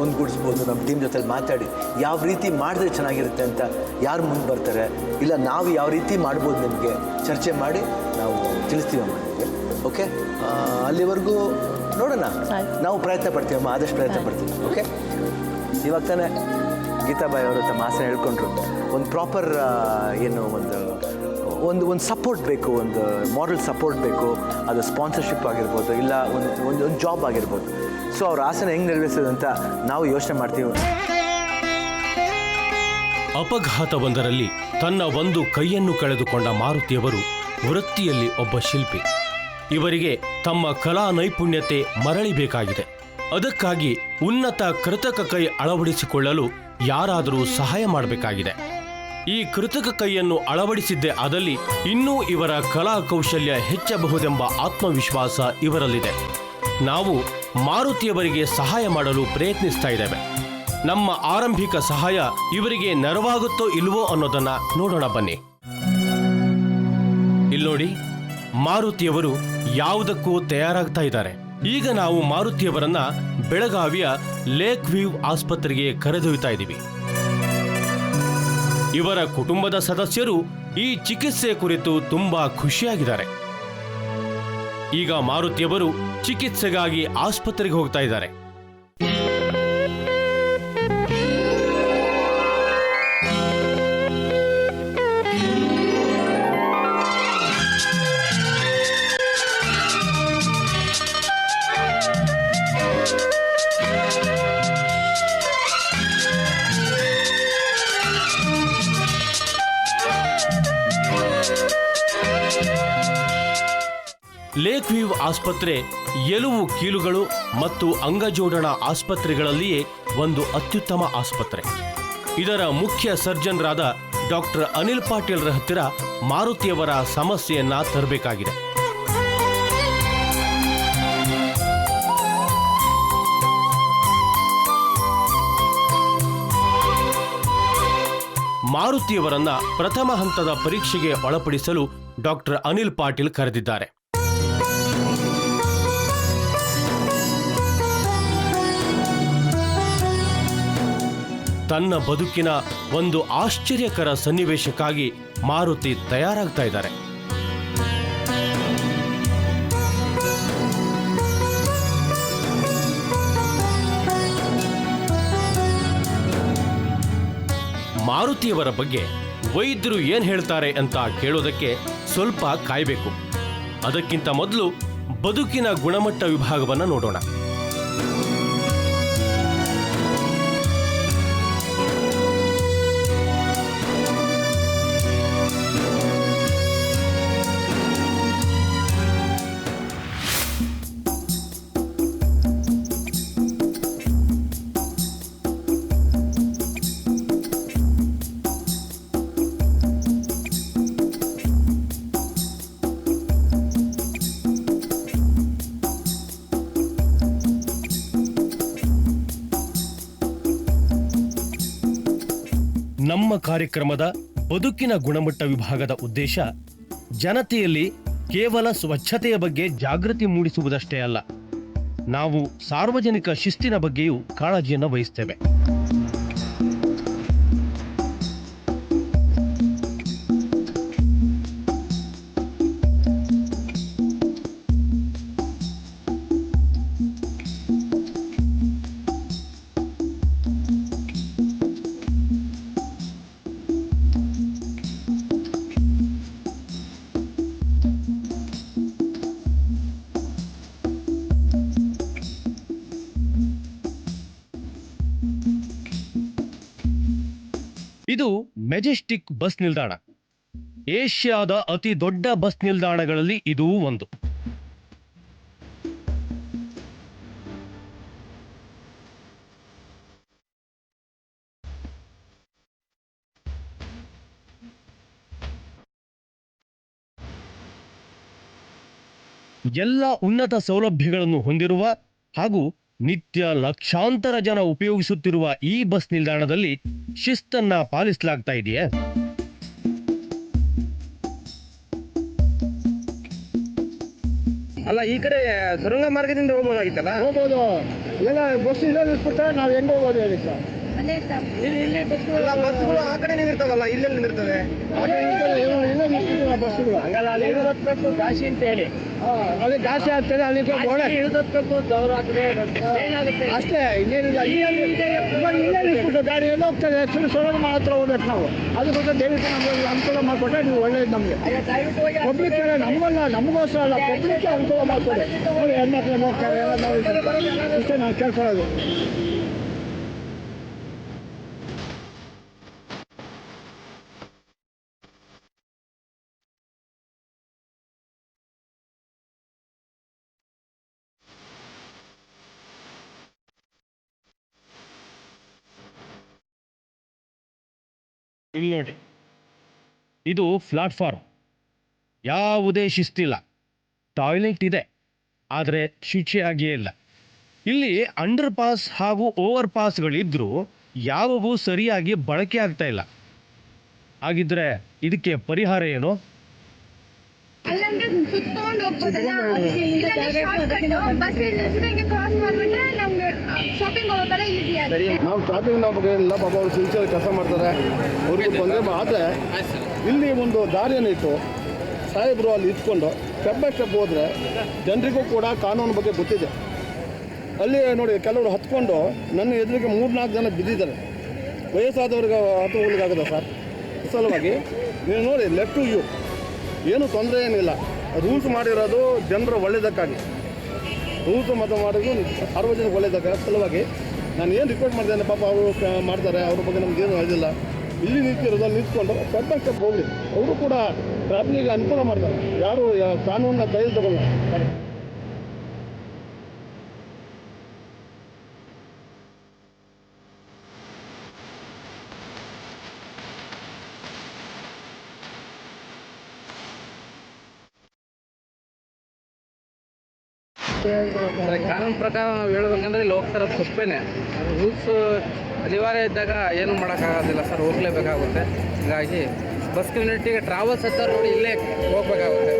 ಒಂದುಗೂಡಿಸ್ಬೋದು. ನಮ್ಮ ಟೀಮ್ ಜೊತೆ ಮಾತಾಡಿ ಯಾವ ರೀತಿ ಮಾಡಿದ್ರೆ ಚೆನ್ನಾಗಿರುತ್ತೆ ಅಂತ ಯಾರು ಮುಂದೆ ಬರ್ತಾರೆ, ಇಲ್ಲ ನಾವು ಯಾವ ರೀತಿ ಮಾಡ್ಬೋದು ನಿಮಗೆ ಚರ್ಚೆ ಮಾಡಿ ನಾವು ತಿಳಿಸ್ತೀವಮ್ಮ ನಿಮಗೆ. ಓಕೆ, ಅಲ್ಲಿವರೆಗೂ ನೋಡೋಣ. ನಾವು ಪ್ರಯತ್ನ ಪಡ್ತೀವಮ್ಮ, ಆದಷ್ಟು ಪ್ರಯತ್ನ ಪಡ್ತೀವಿ. ಓಕೆ, ಇವಾಗ ತಾನೇ ಗೀತಾಬಾಯಿ ಅವರು ತಮ್ಮ ಆಸೆ ಹೇಳ್ಕೊಂಡ್ರು. ಒಂದು ಪ್ರಾಪರ್ ಏನು ಒಂದು ಸಪೋರ್ಟ್ ಬೇಕು, ಒಂದು ಮಾರಲ್ ಸಪೋರ್ಟ್ ಬೇಕು. ಅದು ಸ್ಪಾನ್ಸರ್ಶಿಪ್ ಆಗಿರ್ಬೋದು, ಇಲ್ಲ ಒಂದು ಜಾಬ್ ಆಗಿರ್ಬೋದು. ಸೊ ಅವ್ರ ಆಸೆನ ಹೆಂಗೆ ನೆರವೇರಿಸೋದು ಅಂತ ನಾವು ಯೋಚನೆ ಮಾಡ್ತೀವಿ. ಅಪಘಾತವೊಂದರಲ್ಲಿ ತನ್ನ ಒಂದು ಕೈಯನ್ನು ಕಳೆದುಕೊಂಡ ಮಾರುತಿಯವರು ವೃತ್ತಿಯಲ್ಲಿ ಒಬ್ಬ ಶಿಲ್ಪಿ. ಇವರಿಗೆ ತಮ್ಮ ಕಲಾ ನೈಪುಣ್ಯತೆ ಮರಳಿಬೇಕಾಗಿದೆ. ಅದಕ್ಕಾಗಿ ಉನ್ನತ ಕೃತಕ ಕೈ ಅಳವಡಿಸಿಕೊಳ್ಳಲು ಯಾರಾದರೂ ಸಹಾಯ ಮಾಡಬೇಕಾಗಿದೆ. ಈ ಕೃತಕ ಕೈಯನ್ನು ಅಳವಡಿಸಿದ್ದೇ ಆದಲ್ಲಿ ಇನ್ನೂ ಇವರ ಕಲಾ ಕೌಶಲ್ಯ ಹೆಚ್ಚಬಹುದೆಂಬ ಆತ್ಮವಿಶ್ವಾಸ ಇವರಲ್ಲಿದೆ. ನಾವು ಮಾರುತಿಯವರಿಗೆ ಸಹಾಯ ಮಾಡಲು ಪ್ರಯತ್ನಿಸ್ತಾ ಇದ್ದೇವೆ. ನಮ್ಮ ಆರಂಭಿಕ ಸಹಾಯ ಇವರಿಗೆ ನೆರವಾಗುತ್ತೋ ಇಲ್ವೋ ಅನ್ನೋದನ್ನ ನೋಡೋಣ ಬನ್ನಿ. ಇಲ್ನೋಡಿ, ಮಾರುತಿಯವರು ಯಾವುದಕ್ಕೂ ತಯಾರಾಗ್ತಾ ಇದ್ದಾರೆ. ಈಗ ನಾವು ಮಾರುತಿಯವರನ್ನ ಬೆಳಗಾವಿಯ ಲೇಕ್ ವ್ಯೂ ಆಸ್ಪತ್ರೆಗೆ ಕರೆದೊಯ್ತಾ ಇದ್ದೀವಿ. ಇವರ ಕುಟುಂಬದ ಸದಸ್ಯರು ಈ ಚಿಕಿತ್ಸೆ ಕುರಿತು ತುಂಬಾ ಖುಷಿಯಾಗಿದ್ದಾರೆ. ಈಗ ಮಾರುತಿಯವರು ಚಿಕಿತ್ಸೆಗಾಗಿ ಆಸ್ಪತ್ರೆಗೆ ಹೋಗ್ತಾ ಇದ್ದಾರೆ. ಲೇಕ್ ವ್ಯೂ ಆಸ್ಪತ್ರೆ ಎಲುವು ಕೀಲುಗಳು ಮತ್ತು ಅಂಗಜೋಡಣಾ ಆಸ್ಪತ್ರೆಗಳಲ್ಲಿಯೇ ಒಂದು ಅತ್ಯುತ್ತಮ ಆಸ್ಪತ್ರೆ. ಇದರ ಮುಖ್ಯ ಸರ್ಜನ್ರಾದ ಡಾಕ್ಟರ್ ಅನಿಲ್ ಪಾಟೀಲ್ರ ಹತ್ತಿರ ಮಾರುತಿಯವರ ಸಮಸ್ಯೆಯನ್ನ ತರಬೇಕಾಗಿದೆ. ಮಾರುತಿಯವರನ್ನ ಪ್ರಥಮ ಹಂತದ ಪರೀಕ್ಷೆಗೆ ಒಳಪಡಿಸಲು ಡಾಕ್ಟರ್ ಅನಿಲ್ ಪಾಟೀಲ್ ಕರೆದಿದ್ದಾರೆ. ತನ್ನ ಬದುಕಿನ ಒಂದು ಆಶ್ಚರ್ಯಕರ ಸನ್ನಿವೇಶಕ್ಕಾಗಿ ಮಾರುತಿ ತಯಾರಾಗ್ತಾ ಇದ್ದಾರೆ. ಮಾರುತಿಯವರ ಬಗ್ಗೆ ವೈದ್ಯರು ಏನ್ ಹೇಳ್ತಾರೆ ಅಂತ ಕೇಳೋದಕ್ಕೆ ಸ್ವಲ್ಪ ಕಾಯಬೇಕು. ಅದಕ್ಕಿಂತ ಮೊದಲು ಬದುಕಿನ ಗುಣಮಟ್ಟ ವಿಭಾಗವನ್ನು ನೋಡೋಣ. ನಮ್ಮ ಕಾರ್ಯಕ್ರಮದ ಬದುಕಿನ ಗುಣಮಟ್ಟ ವಿಭಾಗದ ಉದ್ದೇಶ ಜನತೆಯಲ್ಲಿ ಕೇವಲ ಸ್ವಚ್ಛತೆಯ ಬಗ್ಗೆ ಜಾಗೃತಿ ಮೂಡಿಸುವುದಷ್ಟೇ ಅಲ್ಲ, ನಾವು ಸಾರ್ವಜನಿಕ ಶಿಸ್ತಿನ ಬಗ್ಗೆಯೂ ಕಾಳಜಿಯನ್ನು ವಹಿಸ್ತೇವೆ. ಇದು ಮೆಜೆಸ್ಟಿಕ್ ಬಸ್ ನಿಲ್ದಾಣ. ಏಷ್ಯಾದ ಅತಿ ದೊಡ್ಡ ಬಸ್ ನಿಲ್ದಾಣಗಳಲ್ಲಿ ಇದೂ ಒಂದು. ಎಲ್ಲ ಉನ್ನತ ಸೌಲಭ್ಯಗಳನ್ನು ಹೊಂದಿರುವ ಹಾಗೂ ನಿತ್ಯ ಲಕ್ಷಾಂತರ ಜನ ಉಪಯೋಗಿಸುತ್ತಿರುವ ಈ ಬಸ್ ನಿಲ್ದಾಣದಲ್ಲಿ ಶಿಸ್ತನ್ನ ಪಾಲಿಸಲಾಗ್ತಾ ಇದೆಯೇ? ಅಲ್ಲ, ಈ ಕಡೆ ಸುರಂಗ ಮಾರ್ಗದಿಂದ ಹೋಗ್ಬೋದಾಗಿತ್ತಲ್ಲ? ಹೋಗ್ಬೋದು. ಎಲ್ಲ ಬಸ್ ಇಲ್ಲ ನಿಲ್ಸ್ಬಿಟ್ರೆ ನಾವು ಹೆಂಗೆ ಹೋಗೋದು ಹೇಳಿ ಸರ್? ಬಸ್ಗಳು ಆ ಕಡೆ ನಿಂದಿರ್ತಾವಲ್ಲ, ಇಲ್ಲೆಲ್ಲಿ ನಿಂದಿರ್ತವೆ? ಬಸ್ಸುಗಳು ಹಂಗಲ್ಲ, ಅಲ್ಲಿ ಇಳಿದೋಗ್ಬೇಕು ಗಾಶಿ ಅಂತ ಹೇಳಿ. ಅದೇ ಗಾಸಿ ಆಗ್ತದೆ, ಅಲ್ಲಿ ಇಳಿದೋಗ್ಬೇಕು ಅಷ್ಟೇ, ಇನ್ನೇನಿಲ್ಲ. ಇಲ್ಲೇ ನಿಲ್ಸ್ಬಿಟ್ಟು ಗಾಡಿ ಎಲ್ಲ ಹೋಗ್ತದೆ, ಸುರಂಗ ಮಾತ್ರ ಹೋಗ್ಬೇಕು ನಾವು. ಅದಕ್ಕೋಸ್ಕರ ದಯವಿಟ್ಟು ನಮಗೆ ಅನುಕೂಲ ಮಾಡಿಕೊಟ್ರೆ ನೀವು ಒಳ್ಳೇದು ನಮಗೆ. ಪಬ್ಲಿಕ್ ನಮಗಲ್ಲ, ನಮಗೋಸ್ಕರ ಅಲ್ಲ, ಪಬ್ಲಿಕ್ಗೆ ಅನುಕೂಲ ಮಾಡಿಕೊಡಿ. ನೋಡಿ ಹೆಣ್ಮಕ್ಳು ಹೋಗ್ತಾರೆ, ಎಲ್ಲ ನಾವು ಇಷ್ಟೇ ನಾವು ಕೇಳ್ಕೊಳ್ಳೋದು. ಇಲ್ಲಿ ನೋಡಿ, ಇದು ಪ್ಲಾಟ್ಫಾರ್ಮ್. ಯಾವುದೇ ಶಿಸ್ತಿಲ್ಲ. ಟಾಯ್ಲೆಟ್ ಇದೆ, ಆದರೆ ಶುಚಿಯಾಗಿಯೇ ಇಲ್ಲ. ಇಲ್ಲಿ ಅಂಡರ್ ಪಾಸ್ ಹಾಗೂ ಓವರ್ ಪಾಸ್ಗಳಿದ್ರೂ ಯಾವುವೂ ಸರಿಯಾಗಿ ಬಳಕೆ ಆಗ್ತಾ ಇಲ್ಲ. ಹಾಗಿದ್ರೆ ಇದಕ್ಕೆ ಪರಿಹಾರ ಏನು? ನಾವು ಟ್ರಾಫಿಕ್ ಬಗ್ಗೆ ಎಲ್ಲ ಪಾಪ ಅವರು ಸಿನ್ಸಿಯರ್ ಕೆಲಸ ಮಾಡ್ತಾರೆ, ಅವ್ರಿಗೆ ತೊಂದರೆ. ಆದರೆ ಇಲ್ಲಿ ಒಂದು ದಾರಿಯನ್ನು ಇಟ್ಟು ಸಾಹೇಬರು ಅಲ್ಲಿ ಇಟ್ಕೊಂಡು ಸ್ಟೆಪ್ ಬೈ ಸ್ಟೆಪ್ ಹೋದರೆ ಜನರಿಗೂ ಕೂಡ ಕಾನೂನು ಬಗ್ಗೆ ಗೊತ್ತಿದೆ. ಅಲ್ಲಿ ನೋಡಿ, ಕೆಲವರು ಹತ್ಕೊಂಡು ನನ್ನ ಎದುರಿಗೆ 3-4 ಜನ ಬಿದ್ದಿದ್ದಾರೆ. ವಯಸ್ಸಾದವ್ರಿಗೆ ಹತ್ತುಗಳಿಗಾಗದ ಸರ್. ಸಲುವಾಗಿ ನೀವು ನೋಡಿ, ಲೆಫ್ಟ್ ಟು ಯು, ಏನು ತೊಂದರೆ ಏನಿಲ್ಲ. ರೂಲ್ಸ್ ಮಾಡಿರೋದು ಜನರ ಒಳ್ಳೆಯದಕ್ಕಾಗಿ, ರೂಲ್ಸ್ ಮತ್ತು ಮಾಡೋದು ಸಾರ್ವಜನಿಕ ಒಳ್ಳೆಯದಕ್ಕಾಗಿ. ಸಲುವಾಗಿ ನಾನು ಏನು ರಿಕ್ವೆಸ್ಟ್ ಮಾಡಿದ್ದೇನೆ, ಪಾಪ ಅವರು ಮಾಡ್ತಾರೆ, ಅವ್ರ ಬಗ್ಗೆ ನಮಗೇನು ಹೇಳಿಲ್ಲ. ಇಲ್ಲಿ ನಿಂತಿರೋದು ನಿಂತ್ಕೊಂಡು ಸ್ಟೆಪ್ ಬೈ ಸ್ಟೆಪ್ ಹೋಗಲಿ. ಅವರು ಕೂಡ ಟ್ರಾಫಿಕ್ಗೆ ಅನುಕೂಲ ಮಾಡ್ತಾರೆ, ಯಾರು ಕಾನೂನನ್ನ ಕೈಯಲ್ಲಿ ತಗೊಳ್ಳ. ಕಾನೂನು ಪ್ರಕಾರ ನಾವು ಹೇಳ್ಬೇಕಂದ್ರೆ ಇಲ್ಲಿ ಹೋಗ್ತಾರ ತಪ್ಪೇನೆ. ರೂಲ್ಸ್ ಅನಿವಾರ್ಯ ಇದ್ದಾಗ ಏನು ಮಾಡೋಕ್ಕಾಗೋದಿಲ್ಲ ಸರ್, ಹೋಗ್ಲೇಬೇಕಾಗುತ್ತೆ. ಹೀಗಾಗಿ ಬಸ್ ಕಮ್ಯುನಿಟಿಗೆ ಟ್ರಾವೆಲ್ಸ್ ಹತ್ತಾರ ನೋಡಿ ಇಲ್ಲೇ ಹೋಗ್ಬೇಕಾಗುತ್ತೆ.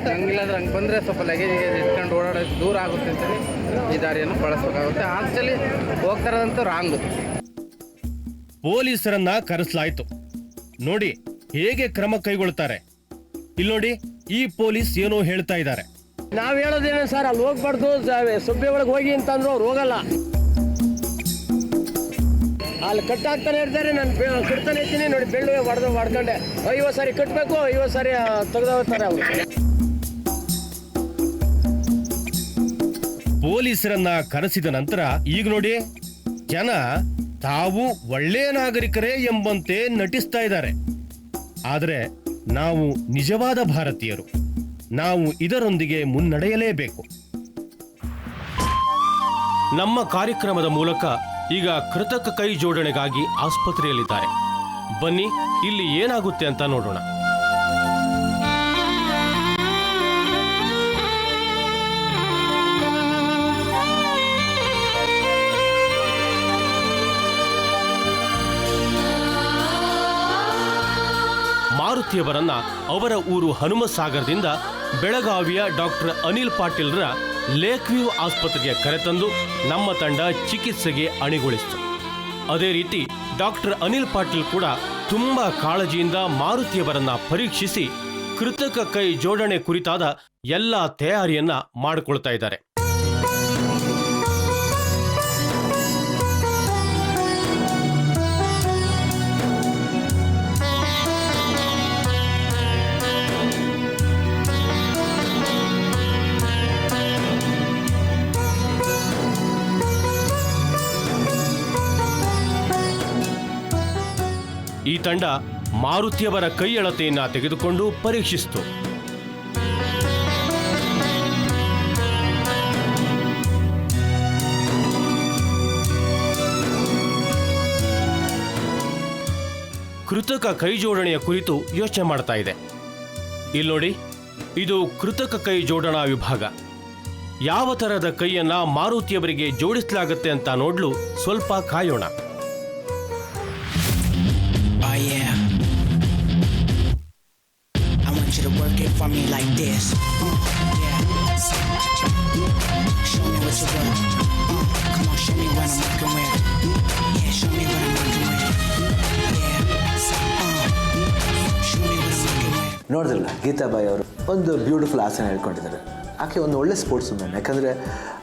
ಹಂಗಿಲ್ಲಾಂದ್ರೆ ಹಂಗೆ ಬಂದರೆ ಸ್ವಲ್ಪ ಲಗೇಜ್ ಇಟ್ಕೊಂಡು ಓಡಾಡೋದು ದೂರ ಆಗುತ್ತೆ ಅಂತೇಳಿ ಈ ದಾರಿಯನ್ನು ಬಳಸಬೇಕಾಗುತ್ತೆ. Actually ಹೋಗ್ತಾರಂತೂ wrong. ಪೊಲೀಸರನ್ನ ಕರೆಸಲಾಯಿತು. ನೋಡಿ ಹೇಗೆ ಕ್ರಮ ಕೈಗೊಳ್ತಾರೆ. ಇಲ್ಲಿ ನೋಡಿ, ಈ ಪೊಲೀಸ್ ಏನೋ ಹೇಳ್ತಾ ಇದ್ದಾರೆ. ನಾವು ಹೇಳೋದೇನೆ ಸರ್, ಅಲ್ಲಿ ಹೋಗ್ಬಾರ್ದು, ಸುಬ್ಬೆ ಒಳಗೆ ಹೋಗಿ ಅಂತಂದ್ರು ಅವ್ರು ಹೋಗಲ್ಲ. ಅಲ್ಲಿ ಕಟ್ಟಾಗ್ತಾನೆ ಇರ್ತಾರೆ, ನಾನು ಕಟ್ತಾನೆ ಇರ್ತೀನಿ ನೋಡಿ, ಬೆಳ್ಳು ಹೊಡ್ಕೊಂಡೆ 50 ಸಾರಿ ಕಟ್ಟಬೇಕು, 50 ಸಾರಿ ತೆಗೆದು ಹೋಗ್ತಾರೆ ಅವರು. ಪೊಲೀಸರನ್ನ ಕರೆಸಿದ ನಂತರ ಈಗ ನೋಡಿ, ಜನ ತಾವು ಒಳ್ಳೆಯ ನಾಗರಿಕರೇ ಎಂಬಂತೆ ನಟಿಸ್ತಾ ಇದ್ದಾರೆ. ಆದರೆ ನಾವು ನಿಜವಾದ ಭಾರತೀಯರು, ನಾವು ಇದರೊಂದಿಗೆ ಮುನ್ನಡೆಯಲೇಬೇಕು. ನಮ್ಮ ಕಾರ್ಯಕ್ರಮದ ಮೂಲಕ ಈಗ ಕೃತಕ ಕೈ ಜೋಡಣೆಗಾಗಿ ಆಸ್ಪತ್ರೆಯಲ್ಲಿದ್ದಾರೆ. ಬನ್ನಿ, ಇಲ್ಲಿ ಏನಾಗುತ್ತೆ ಅಂತ ನೋಡೋಣ. ಮಾರುತಿಯವರನ್ನ ಅವರ ಊರು ಹನುಮಸಾಗರದಿಂದ ಬೆಳಗಾವಿಯ ಡಾಕ್ಟರ್ ಅನಿಲ್ ಪಾಟೀಲ್ರ ಲೇಕ್ ವ್ಯೂ ಆಸ್ಪತ್ರೆಗೆ ಕರೆತಂದು ನಮ್ಮ ತಂಡ ಚಿಕಿತ್ಸೆಗೆ ಅಣಿಗೊಳಿಸಿತು. ಅದೇ ರೀತಿ ಡಾಕ್ಟರ್ ಅನಿಲ್ ಪಾಟೀಲ್ ಕೂಡ ತುಂಬಾ ಕಾಳಜಿಯಿಂದ ಮಾರುತಿಯವರನ್ನ ಪರೀಕ್ಷಿಸಿ ಕೃತಕ ಕೈ ಜೋಡಣೆ ಕುರಿತಾದ ಎಲ್ಲ ತಯಾರಿಯನ್ನ ಮಾಡಿಕೊಳ್ತಾ ಇದ್ದಾರೆ. ಈ ತಂಡ ಮಾರುತಿಯವರ ಕೈ ಅಳತೆಯನ್ನ ತೆಗೆದುಕೊಂಡು ಪರೀಕ್ಷಿಸಿತು. ಕೃತಕ ಕೈ ಜೋಡಣೆಯ ಕುರಿತು ಯೋಚನೆ ಮಾಡ್ತಾ ಇದೆ. ಇಲ್ಲಿ ನೋಡಿ, ಇದು ಕೃತಕ ಕೈ ಜೋಡಣಾ ವಿಭಾಗ. ಯಾವ ತರಹದ ಕೈಯನ್ನ ಮಾರುತಿಯವರಿಗೆ ಜೋಡಿಸಲಾಗುತ್ತೆ ಅಂತ ನೋಡಲು ಸ್ವಲ್ಪ ಕಾಯೋಣ. Yeah, I want you to work it for me like this. Yeah, show me what you work. Come on, show me what I'm working with. Yeah, show me what I'm working with. Yeah, show me what I'm working with. ನೋಡಿದ್ರಲ್ಲ, ಗೀತಾಬಾಯಿ ಅವರು ಒಂದು beautiful ಆಸನ ಹೇಳ್ಕೊಂಡಿದ್ದಾರೆ. ಆಕೆ ಒಂದು ಒಳ್ಳೆ sports women. ಯಾಕಂದರೆ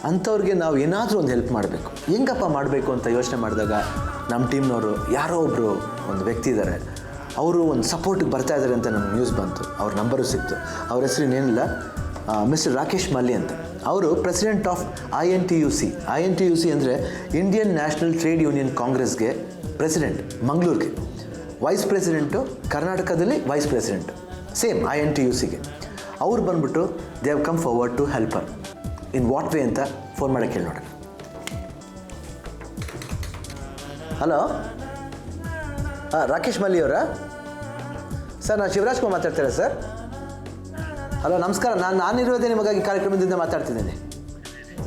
ಅಂಥವ್ರಿಗೆ ನಾವು ಏನಾದರೂ ಒಂದು ಹೆಲ್ಪ್ ಮಾಡಬೇಕು. ಹೆಂಗಪ್ಪ ಮಾಡಬೇಕು ಅಂತ ಯೋಚನೆ ಮಾಡಿದಾಗ ನಮ್ಮ ಟೀಮ್ನವರು ಯಾರೋ ಒಬ್ಬರು ಒಂದು ವ್ಯಕ್ತಿ ಇದ್ದಾರೆ, ಅವರು ಒಂದು ಸಪೋರ್ಟಿಗೆ ಬರ್ತಾ ಇದ್ದಾರೆ ಅಂತ ನಮ್ಗೆ ನ್ಯೂಸ್ ಬಂತು. ಅವ್ರ ನಂಬರು ಸಿಕ್ತು. ಅವ್ರ ಹೆಸರು ಇನ್ನೇನಿಲ್ಲ, ಮಿಸ್ಟರ್ ರಾಕೇಶ್ ಮಲ್ಲಿ ಅಂತ. ಅವರು ಪ್ರೆಸಿಡೆಂಟ್ ಆಫ್ INTUC. INTUC ಅಂದರೆ ಇಂಡಿಯನ್ ನ್ಯಾಷನಲ್ ಟ್ರೇಡ್ ಯೂನಿಯನ್ ಕಾಂಗ್ರೆಸ್ಗೆ ಪ್ರೆಸಿಡೆಂಟ್ ಮಂಗಳೂರಿಗೆ, ವೈಸ್ ಪ್ರೆಸಿಡೆಂಟು ಕರ್ನಾಟಕದಲ್ಲಿ ವೈಸ್ ಪ್ರೆಸಿಡೆಂಟು, ಸೇಮ್ INTUCಗೆ. ಅವ್ರು ಬಂದ್ಬಿಟ್ಟು they have come forward to help her. In what way ಅಂತ ಫೋನ್ ಮಾಡೋಕ್ಕೆ ಹೇಳಿ ನೋಡಿ. ಹಲೋ, ರಾಕೇಶ್ ಮಲ್ಲಿ ಅವರಾ? ಸರ್, ನಾನು ಶಿವರಾಜ್ ಕುಮಾರ್ ಮಾತಾಡ್ತೀರಾ ಸರ್? ಹಲೋ, ನಮಸ್ಕಾರ. ನಾನಿರೋದೇ ನಿಮಗಾಗಿ ಕಾರ್ಯಕ್ರಮದಿಂದ ಮಾತಾಡ್ತಿದ್ದೀನಿ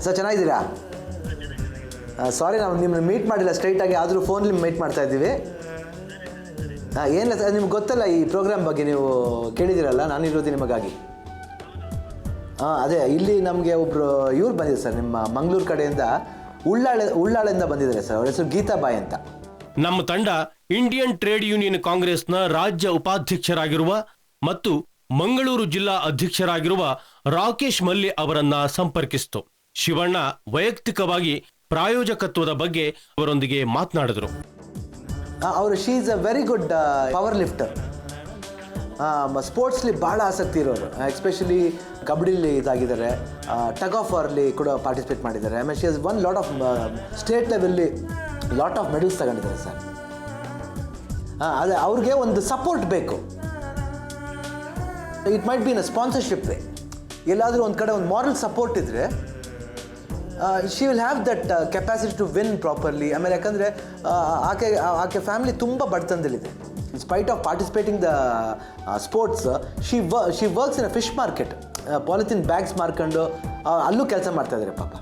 ಸರ್. ಚೆನ್ನಾಗಿದ್ದೀರಾ? ಸಾರಿ, ನಾವು ನಿಮ್ಮನ್ನ ಮೀಟ್ ಮಾಡಿಲ್ಲ ಸ್ಟ್ರೈಟಾಗಿ, ಆದರೂ ಫೋನಲ್ಲಿ ಮೀಟ್ ಮಾಡ್ತಾ ಇದ್ದೀವಿ. ಏನಿಲ್ಲ ಸರ್, ನಿಮ್ಗೆ ಗೊತ್ತಲ್ಲ ಈ ಪ್ರೋಗ್ರಾಮ್ ಬಗ್ಗೆ, ನೀವು ಕೇಳಿದ್ದೀರಲ್ಲ, ನಾನಿರೋದು ನಿಮಗಾಗಿ. ಅದೇ ಇಲ್ಲಿ ನಮಗೆ ಒಬ್ಬರು ಇವ್ರು ಬಂದಿದ್ದಾರೆ ಸರ್, ನಿಮ್ಮ ಮಂಗಳೂರು ಕಡೆಯಿಂದ, ಉಳ್ಳಾಳೆಯಿಂದ ಬಂದಿದ್ದಾರೆ ಸರ್. ಅವ್ರ ಹೆಸರು ಗೀತಾಬಾಯಿ ಅಂತ. ನಮ್ಮ ತಂಡ ಇಂಡಿಯನ್ ಟ್ರೇಡ್ ಯೂನಿಯನ್ ಕಾಂಗ್ರೆಸ್ನ ರಾಜ್ಯ ಉಪಾಧ್ಯಕ್ಷರಾಗಿರುವ ಮತ್ತು ಮಂಗಳೂರು ಜಿಲ್ಲಾ ಅಧ್ಯಕ್ಷರಾಗಿರುವ ರಾಕೇಶ್ ಮಲ್ಲಿ ಅವರನ್ನ ಸಂಪರ್ಕಿಸಿತು. ಶಿವಣ್ಣ ವೈಯಕ್ತಿಕವಾಗಿ ಪ್ರಾಯೋಜಕತ್ವದ ಬಗ್ಗೆ ಅವರೊಂದಿಗೆ ಮಾತನಾಡಿದರು. ಅವರು she is a very good power lifter. ಸ್ಪೋರ್ಟ್ಸ್ಲಿ ಭಾಳ ಆಸಕ್ತಿ ಇರೋರು. ಎಸ್ಪೆಷಲಿ ಕಬಡ್ಡಿಲಿ ಇದಾಗಿದ್ದಾರೆ, ಟಗ್ ಆಫ್ ವಾರ್ಲಿ ಕೂಡ ಪಾರ್ಟಿಸಿಪೇಟ್ ಮಾಡಿದ್ದಾರೆ. ಆಮೇಲೆ she has won lot of state ಲೆವೆಲ್ಲಿ ಲಾಟ್ ಆಫ್ ಮೆಡಲ್ಸ್ ತಗೊಂಡಿದ್ದಾರೆ ಸರ್. ಅದೇ ಅವ್ರಿಗೆ ಒಂದು ಸಪೋರ್ಟ್ ಬೇಕು. It might be in a sponsorship way. ಎಲ್ಲಾದರೂ ಒಂದು ಕಡೆ ಒಂದು ಮಾರಲ್ ಸಪೋರ್ಟ್ ಇದ್ದರೆ she will have that capacity to win properly. ಆಮೇಲೆ ಯಾಕಂದರೆ ಆಕೆ ಫ್ಯಾಮಿಲಿ ತುಂಬ ಬಡತನದಲ್ಲಿದೆ. ಇನ್ spite of participating the sports, she works in a fish market. Polythene bags ಮಾರ್ಕೊಂಡು ಅಲ್ಲೂ ಕೆಲಸ ಮಾಡ್ತಾಯಿದ್ದಾರೆ ಪಾಪ.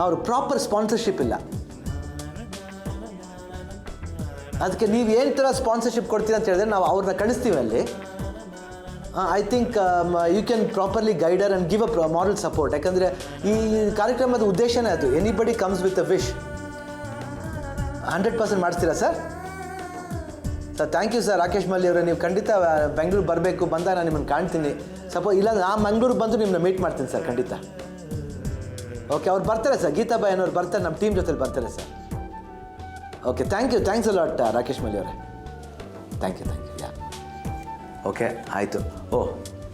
ಅವರು ಪ್ರಾಪರ್ ಸ್ಪಾನ್ಸರ್ಶಿಪ್ ಇಲ್ಲ. ಅದಕ್ಕೆ ನೀವು ಏನು ಥರ ಸ್ಪಾನ್ಸರ್ಶಿಪ್ ಕೊಡ್ತೀರ ಅಂತ ಹೇಳಿದ್ರೆ ನಾವು ಅವ್ರನ್ನ ಕಳಿಸ್ತೀವಿ ಅಲ್ಲಿ. I think you can properly guide her and give a moral support. ಯಾಕಂದರೆ ಈ ಕಾರ್ಯಕ್ರಮದ ಉದ್ದೇಶನೇ ಅದು. Anybody comes with a wish 100% ಮಾಡಿಸ್ತೀರಾ ಸರ್? Sir thank you sir. Rakesh Malli ಅವರೇ, ನೀವು ಖಂಡಿತ ಬೆಂಗಳೂರು ಬರಬೇಕು. ಬಂದಾಗ ನಾನು ನಿಮ್ಮನ್ನು ಕಾಣ್ತೀನಿ. ಇಲ್ಲ ನಾನು ಮಂಗಳೂರು ಬಂದು ನಿಮ್ಮನ್ನ ಮೀಟ್ ಮಾಡ್ತೀನಿ ಸರ್, ಖಂಡಿತ. ಓಕೆ, ಅವ್ರು ಬರ್ತಾರೆ ಸರ್, ಗೀತಾಬಾಯಿ ಅನ್ನೋರು ಬರ್ತಾರೆ, ನಮ್ಮ ಟೀಮ್ ಜೊತೆಲಿ ಬರ್ತಾರೆ sir. Okay, thanks a lot Rakesh Malli ಅವರೇ. Thank you yeah. ಓಕೆ, ಆಯಿತು.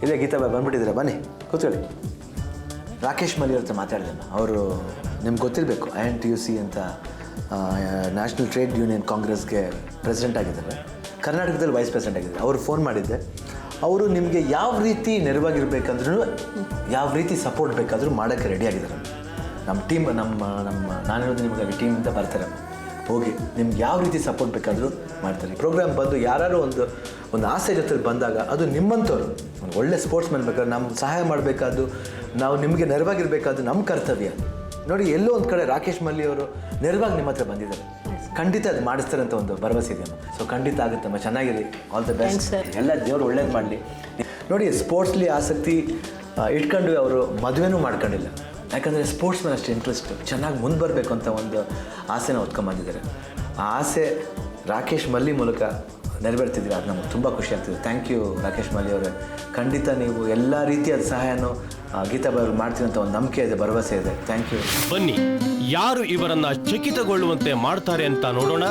ಇಲ್ಲೇ ಗೀತಾಬಾಯಿ ಬಂದುಬಿಟ್ಟಿದ್ದಾರೆ, ಬನ್ನಿ ಕೂತ್ಕೊಳ್ಳಿ. ರಾಕೇಶ್ ಮಲ್ಲಿ ಅವ್ರ ಹತ್ರ ಮಾತಾಡಿದೆ. ಅವರು ನಿಮ್ಗೆ ಗೊತ್ತಿರಬೇಕು, INTUC ಅಂತ ನ್ಯಾಷನಲ್ ಟ್ರೇಡ್ ಯೂನಿಯನ್ ಕಾಂಗ್ರೆಸ್ಗೆ ಪ್ರೆಸಿಡೆಂಟ್ ಆಗಿದ್ದಾರೆ. ಕರ್ನಾಟಕದಲ್ಲಿ ವೈಸ್ ಪ್ರೆಸಿಡೆಂಟ್ ಆಗಿದ್ದಾರೆ. ಅವರು ಫೋನ್ ಮಾಡಿದ್ದೆ. ಅವರು ನಿಮಗೆ ಯಾವ ರೀತಿ ನೆರವಾಗಿರ್ಬೇಕಂದ್ರೂ, ಯಾವ ರೀತಿ ಸಪೋರ್ಟ್ ಬೇಕಾದರೂ ಮಾಡೋಕ್ಕೆ ರೆಡಿಯಾಗಿದ್ದಾರೆ. ನಮ್ಮ ಟೀಮ್ ನಾನಿರೋದು ನಿಮಗೆ ಅಲ್ಲಿ ಟೀಮಿಂದ ಬರ್ತಾರೆ. ಹೋಗಿ ನಿಮ್ಗೆ ಯಾವ ರೀತಿ ಸಪೋರ್ಟ್ ಬೇಕಾದರೂ ಮಾಡ್ತಾರೆ. ಪ್ರೋಗ್ರಾಮ್ ಬಂದು ಯಾರು ಒಂದು ಆಸೆ ಜೊತೆ ಬಂದಾಗ ಅದು ನಿಮ್ಮಂಥವ್ರು ಒಂದು ಒಳ್ಳೆ ಸ್ಪೋರ್ಟ್ಸ್ ಮ್ಯಾನ್ ಬೇಕಾದ್ರೆ ನಮ್ಗೆ ಸಹಾಯ ಮಾಡಬೇಕಾದ್ದು, ನಾವು ನಿಮಗೆ ನೆರವಾಗಿರಬೇಕಾದ್ದು ನಮ್ಮ ಕರ್ತವ್ಯ. ನೋಡಿ, ಎಲ್ಲೋ ಒಂದು ಕಡೆ ರಾಕೇಶ್ ಮಲ್ಲಿ ಅವರು ನೆರವಾಗಿ ನಿಮ್ಮ ಹತ್ರ ಬಂದಿದ್ದಾರೆ. ಖಂಡಿತ ಅದು ಮಾಡಿಸ್ತಾರೆ ಅಂತ ಒಂದು ಭರವಸೆ ಇದೆಯಮ್ಮ. ಸೊ ಖಂಡಿತ ಆಗುತ್ತಮ್ಮ. ಚೆನ್ನಾಗಿರಿ. All the best. ಎಲ್ಲ ದೇವರು ಒಳ್ಳೇದು ಮಾಡಲಿ. ನೋಡಿ, ಸ್ಪೋರ್ಟ್ಸ್ಲಿ ಆಸಕ್ತಿ ಇಟ್ಕೊಂಡು ಅವರು ಮದುವೆನೂ ಮಾಡ್ಕೊಂಡಿಲ್ಲ. ಯಾಕಂದರೆ ಸ್ಪೋರ್ಟ್ಸ್ ಮೇಲೆ ಅಷ್ಟು ಇಂಟ್ರೆಸ್ಟ್, ಚೆನ್ನಾಗಿ ಮುಂದೆ ಬರಬೇಕು ಅಂತ ಒಂದು ಆಸೆನ ಹೊತ್ಕೊಂಬಂದಿದ್ದಾರೆ. ಆ ಆಸೆ ರಾಕೇಶ್ ಮಲ್ಲಿ ಮೂಲಕ ನೆರವೇರ್ತಿದ್ದೀವಿ. ಅದು ನಮಗೆ ತುಂಬ ಖುಷಿ ಆಗ್ತಿದೆ. ಥ್ಯಾಂಕ್ ಯು ರಾಕೇಶ್ ಮಲ್ಲಿ ಅವರೇ. ಖಂಡಿತ ನೀವು ಎಲ್ಲ ರೀತಿಯಾದ ಸಹಾಯನೂ ಗೀತಾಬಾಯಿ ಅವರು ಮಾಡ್ತೀನಿ ಅಂತ ಒಂದು ನಂಬಿಕೆ ಇದೆ, ಭರವಸೆ ಇದೆ. Thank you. ಬನ್ನಿ, ಯಾರು ಇವರನ್ನ ಚಕಿತಗೊಳ್ಳುವಂತೆ ಮಾಡ್ತಾರೆ ಅಂತ ನೋಡೋಣ.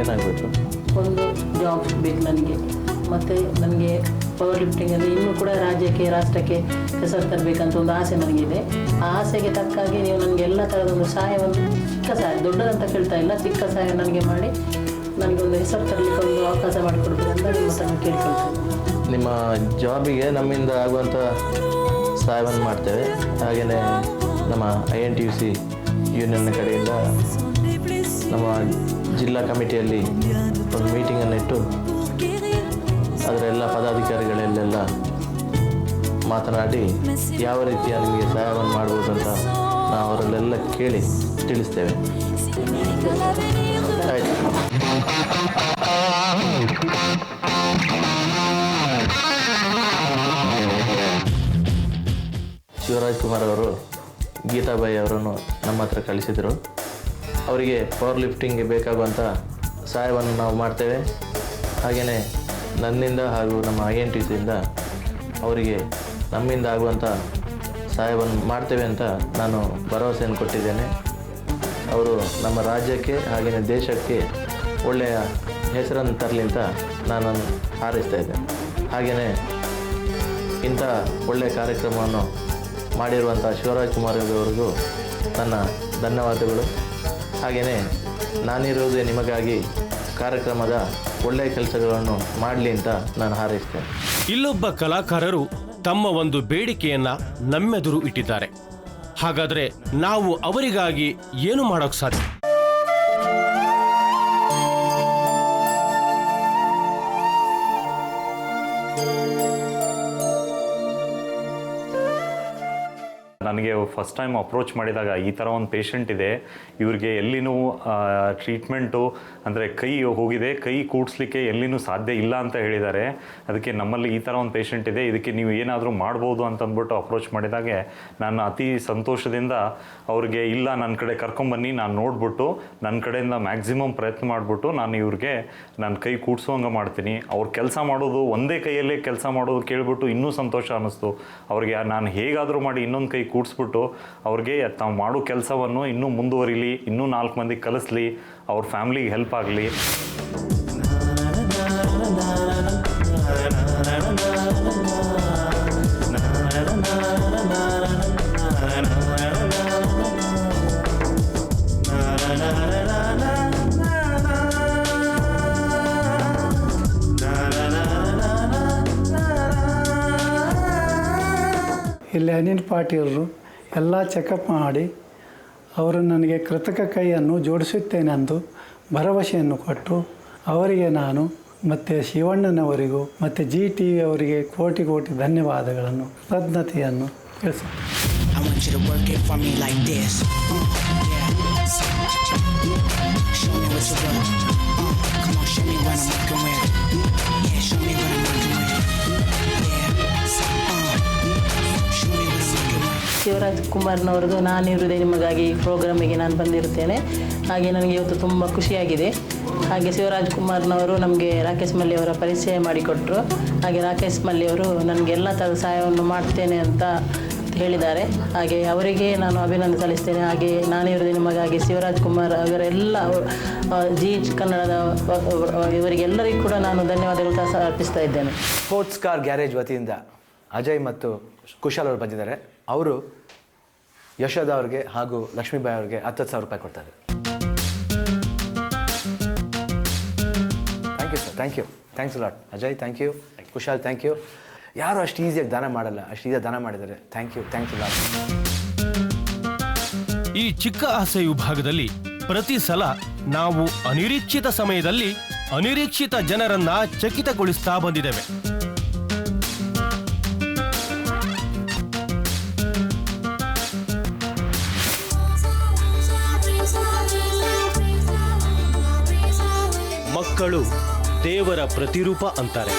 ಏನಾಗಬೇಕು, ಒಂದು ಜಾಬ್ ಬೇಕು ನನಗೆ. ಮತ್ತು ನನಗೆ ಪವರ್ ಲಿಫ್ಟಿಂಗಲ್ಲಿ ಇನ್ನೂ ಕೂಡ ರಾಜ್ಯಕ್ಕೆ ರಾಷ್ಟ್ರಕ್ಕೆ ಹೆಸರು ತರಬೇಕಂತ ಒಂದು ಆಸೆ ನನಗಿದೆ. ಆ ಆಸೆಗೆ ತಕ್ಕಾಗಿ ನೀವು ನನಗೆ ಎಲ್ಲ ಥರದ ಒಂದು ಸಹಾಯವನ್ನು, ಚಿಕ್ಕ ಸಹಾಯ, ದೊಡ್ಡದಂತ ಕೇಳ್ತಾ ಇಲ್ಲ, ಚಿಕ್ಕ ಸಹಾಯ ನನಗೆ ಮಾಡಿ ನನಗೊಂದು ಹೆಸರು ತರಲಿಕ್ಕೆ ಒಂದು ಅವಕಾಶ ಮಾಡಿಕೊಡ್ಬೇಕಂತ ನಿಮ್ಮ ಹತ್ರ ಕೇಳ್ಕೊಳ್ತೀನಿ. ನಿಮ್ಮ ಜಾಬಿಗೆ ನಮ್ಮಿಂದ ಆಗುವಂಥ ಸಹಾಯವನ್ನು ಮಾಡ್ತೇವೆ. ಹಾಗೆಯೇ ನಮ್ಮ INTUC ಯೂನಿಯನ್ನ ಕಡೆಯಿಂದ ನಮ್ಮ ಜಿಲ್ಲಾ ಕಮಿಟಿಯಲ್ಲಿ ಒಂದು ಮೀಟಿಂಗನ್ನು ಇಟ್ಟು ಅದರ ಎಲ್ಲ ಪದಾಧಿಕಾರಿಗಳಲ್ಲೆಲ್ಲ ಮಾತನಾಡಿ ಯಾವ ರೀತಿಯ ನಿಮಗೆ ಸಹಾಯವನ್ನು ಮಾಡ್ಬೋದು ಅಂತ ನಾವು ಅವರಲ್ಲೆಲ್ಲ ಕೇಳಿ ತಿಳಿಸ್ತೇವೆ. ಆಯಿತು. ಶಿವರಾಜ್ ಕುಮಾರ್ ಅವರು ಗೀತಾಬಾಯಿ ಅವರನ್ನು ನಮ್ಮ ಹತ್ರ ಕಳಿಸಿದರು. ಅವರಿಗೆ ಪವರ್ ಲಿಫ್ಟಿಂಗ್ಗೆ ಬೇಕಾಗುವಂಥ ಸಹಾಯವನ್ನು ನಾವು ಮಾಡ್ತೇವೆ. ಹಾಗೆಯೇ ನನ್ನಿಂದ ಹಾಗೂ ನಮ್ಮ INTUCಯಿಂದ ಅವರಿಗೆ ನಮ್ಮಿಂದ ಆಗುವಂಥ ಸಹಾಯವನ್ನು ಮಾಡ್ತೇವೆ ಅಂತ ನಾನು ಭರವಸೆಯನ್ನು ಕೊಟ್ಟಿದ್ದೇನೆ. ಅವರು ನಮ್ಮ ರಾಜ್ಯಕ್ಕೆ ಹಾಗೆಯೇ ದೇಶಕ್ಕೆ ಒಳ್ಳೆಯ ಹೆಸರನ್ನು ತರಲಿ ಅಂತ ನಾನು ಹಾರೈಸ್ತಾ ಇದ್ದೇನೆ. ಹಾಗೆಯೇ ಇಂಥ ಒಳ್ಳೆಯ ಕಾರ್ಯಕ್ರಮವನ್ನು ಮಾಡಿರುವಂಥ ಶಿವರಾಜ್ ಕುಮಾರ್ ಅವರಿಗೂ ನನ್ನ ಧನ್ಯವಾದಗಳು. ಹಾಗೆಯೇ ನಾನಿರುವುದೇ ನಿಮಗಾಗಿ ಕಾರ್ಯಕ್ರಮದ ಒಳ್ಳೆಯ ಕೆಲಸಗಳನ್ನು ಮಾಡಲಿ ಅಂತ ನಾನು ಹಾರೈಸ್ತೇನೆ. ಇಲ್ಲೊಬ್ಬ ಕಲಾಕಾರರು ತಮ್ಮ ಒಂದು ಬೇಡಿಕೆಯನ್ನ ನಮ್ಮೆದುರು ಇಟ್ಟಿದ್ದಾರೆ. ಹಾಗಾದರೆ ನಾವು ಅವರಿಗಾಗಿ ಏನು ಮಾಡೋಕ್ಕೆ ಸಾಧ್ಯ? ನನಗೆ ಫಸ್ಟ್ ಟೈಮ್ ಅಪ್ರೋಚ್ ಮಾಡಿದಾಗ ಈ ಥರ ಒಂದು ಪೇಷಂಟ್ ಇದೆ, ಇವ್ರಿಗೆ ಎಲ್ಲಿನೂ ಟ್ರೀಟ್ಮೆಂಟು ಅಂದರೆ ಕೈ ಹೋಗಿದೆ, ಕೈ ಕೂಡಿಸ್ಲಿಕ್ಕೆ ಎಲ್ಲಿನೂ ಸಾಧ್ಯ ಇಲ್ಲ ಅಂತ ಹೇಳಿದ್ದಾರೆ. ಅದಕ್ಕೆ ನಮ್ಮಲ್ಲಿ ಈ ಥರ ಒಂದು ಪೇಷಂಟ್ ಇದೆ, ಇದಕ್ಕೆ ನೀವು ಏನಾದರೂ ಮಾಡ್ಬೋದು ಅಂತಂದ್ಬಿಟ್ಟು ಅಪ್ರೋಚ್ ಮಾಡಿದಾಗೆ ನಾನು ಅತಿ ಸಂತೋಷದಿಂದ ಅವ್ರಿಗೆ ಇಲ್ಲ ನನ್ನ ಕಡೆ ಕರ್ಕೊಂಬನ್ನಿ, ನಾನು ನೋಡ್ಬಿಟ್ಟು ನನ್ನ ಕಡೆಯಿಂದ ಮ್ಯಾಕ್ಸಿಮಮ್ ಪ್ರಯತ್ನ ಮಾಡಿಬಿಟ್ಟು ನಾನು ಇವ್ರಿಗೆ ನನ್ನ ಕೈ ಕೂಡ್ಸೋಂಗೆ ಮಾಡ್ತೀನಿ. ಅವ್ರು ಕೆಲಸ ಮಾಡೋದು ಒಂದೇ ಕೈಯಲ್ಲೇ ಕೆಲಸ ಮಾಡೋದು ಕೇಳಿಬಿಟ್ಟು ಇನ್ನೂ ಸಂತೋಷ ಅನ್ನಿಸ್ತು. ಅವ್ರಿಗೆ ನಾನು ಹೇಗಾದರೂ ಮಾಡಿ ಇನ್ನೊಂದು ಕೈ ಕೂಡಿಸ್ಬಿಟ್ಟು ಅವ್ರಿಗೆ ತಾವು ಮಾಡೋ ಕೆಲಸವನ್ನು ಇನ್ನೂ ಮುಂದುವರಿಲಿ, ಇನ್ನೂ 4 ಮಂದಿಗೆ ಕಲಿಸ್ಲಿ, ಅವ್ರ ಫ್ಯಾಮ್ಲಿಗೆ ಹೆಲ್ಪ್ ಆಗಲಿ. ಇಲ್ಲಿ ಅನಿಲ್ ಪಾಟೀಲರು ಎಲ್ಲ ಚೆಕಪ್ ಮಾಡಿ ಅವರು ನನಗೆ ಕೃತಕ ಕೈಯನ್ನು ಜೋಡಿಸುತ್ತೇನೆಂದು ಭರವಸೆಯನ್ನು ಕೊಟ್ಟು ಅವರಿಗೆ ನಾನು ಮತ್ತು ಶಿವಣ್ಣನವರಿಗೂ ಮತ್ತು GTV ಅವರಿಗೆ ಕೋಟಿ ಕೋಟಿ ಧನ್ಯವಾದಗಳನ್ನು ಕೃತಜ್ಞತೆಯನ್ನು ತಿಳಿಸುತ್ತೇನೆ. I want you to work it for me like this. Yeah. Show me what you work. Come on, show me what I'm working with. Yeah, show me what I'm working with. Yeah. Show me what I'm working with. Shivraj ಕುಮಾರ್ನವ್ರದ್ದು ನಾನಿರುವುದೇ ನಿಮಗಾಗಿ ಪ್ರೋಗ್ರಾಮಿಗೆ ನಾನು ಬಂದಿರುತ್ತೇನೆ. ಹಾಗೆ ನನಗೆ ಇವತ್ತು ತುಂಬ ಖುಷಿಯಾಗಿದೆ. ಹಾಗೆ ಶಿವರಾಜ್ ಕುಮಾರ್ನವರು ನಮಗೆ ರಾಕೇಶ್ ಮಲ್ಲಿಯವರ ಪರಿಚಯ ಮಾಡಿಕೊಟ್ರು. ಹಾಗೆ ರಾಕೇಶ್ ಮಲ್ಲಿಯವರು ನನಗೆ ಎಲ್ಲ ಥರದ ಸಹಾಯವನ್ನು ಮಾಡ್ತೇನೆ ಅಂತ ಹೇಳಿದ್ದಾರೆ. ಹಾಗೆ ಅವರಿಗೆ ನಾನು ಅಭಿನಂದನೆ ಸಲ್ಲಿಸ್ತೇನೆ. ಹಾಗೆ ನಾನಿರುವುದೇ ನಿಮಗಾಗಿ ಶಿವರಾಜ್ ಕುಮಾರ್ ಅವರೆಲ್ಲ ಜಿ ಕನ್ನಡದ ಇವರಿಗೆಲ್ಲರಿಗೂ ಕೂಡ ನಾನು ಧನ್ಯವಾದಗಳು ಅರ್ಪಿಸ್ತಾ ಇದ್ದೇನೆ. ಸ್ಪೋರ್ಟ್ಸ್ ಕಾರ್ ಗ್ಯಾರೇಜ್ ವತಿಯಿಂದ ಅಜಯ್ ಮತ್ತು ಕುಶಾಲ್ ಅವರು ಬಂದಿದ್ದಾರೆ. ಅವರು ಯಶೋಧ ಅವ್ರಿಗೆ ಹಾಗೂ ಲಕ್ಷ್ಮೀಬಾಯಿ ಅವ್ರಿಗೆ 10,000 ರೂಪಾಯಿ ಕೊಡ್ತಾರೆ. Thank you sir, thank you, thanks lot. Ajay thank you, Kushal thank you. ಯಾರು ಅಷ್ಟು ಈಸಿಯಾಗಿ ದಾನ ಮಾಡಲ್ಲ, ಅಷ್ಟು ಈಸಿಯಾಗಿ ದಾನ ಮಾಡಿದ್ದಾರೆ. Thank you lot. ಈ ಚಿಕ್ಕ ಆಸೆ ವಿಭಾಗದಲ್ಲಿ ಪ್ರತಿ ಸಲ ನಾವು ಅನಿರೀಕ್ಷಿತ ಸಮಯದಲ್ಲಿ ಅನಿರೀಕ್ಷಿತ ಜನರನ್ನ ಚಕಿತಗೊಳಿಸ್ತಾ ಬಂದಿದ್ದೇವೆ. ಮಕ್ಕಳು ದೇವರ ಪ್ರತಿರೂಪ ಅಂತಾರೆ.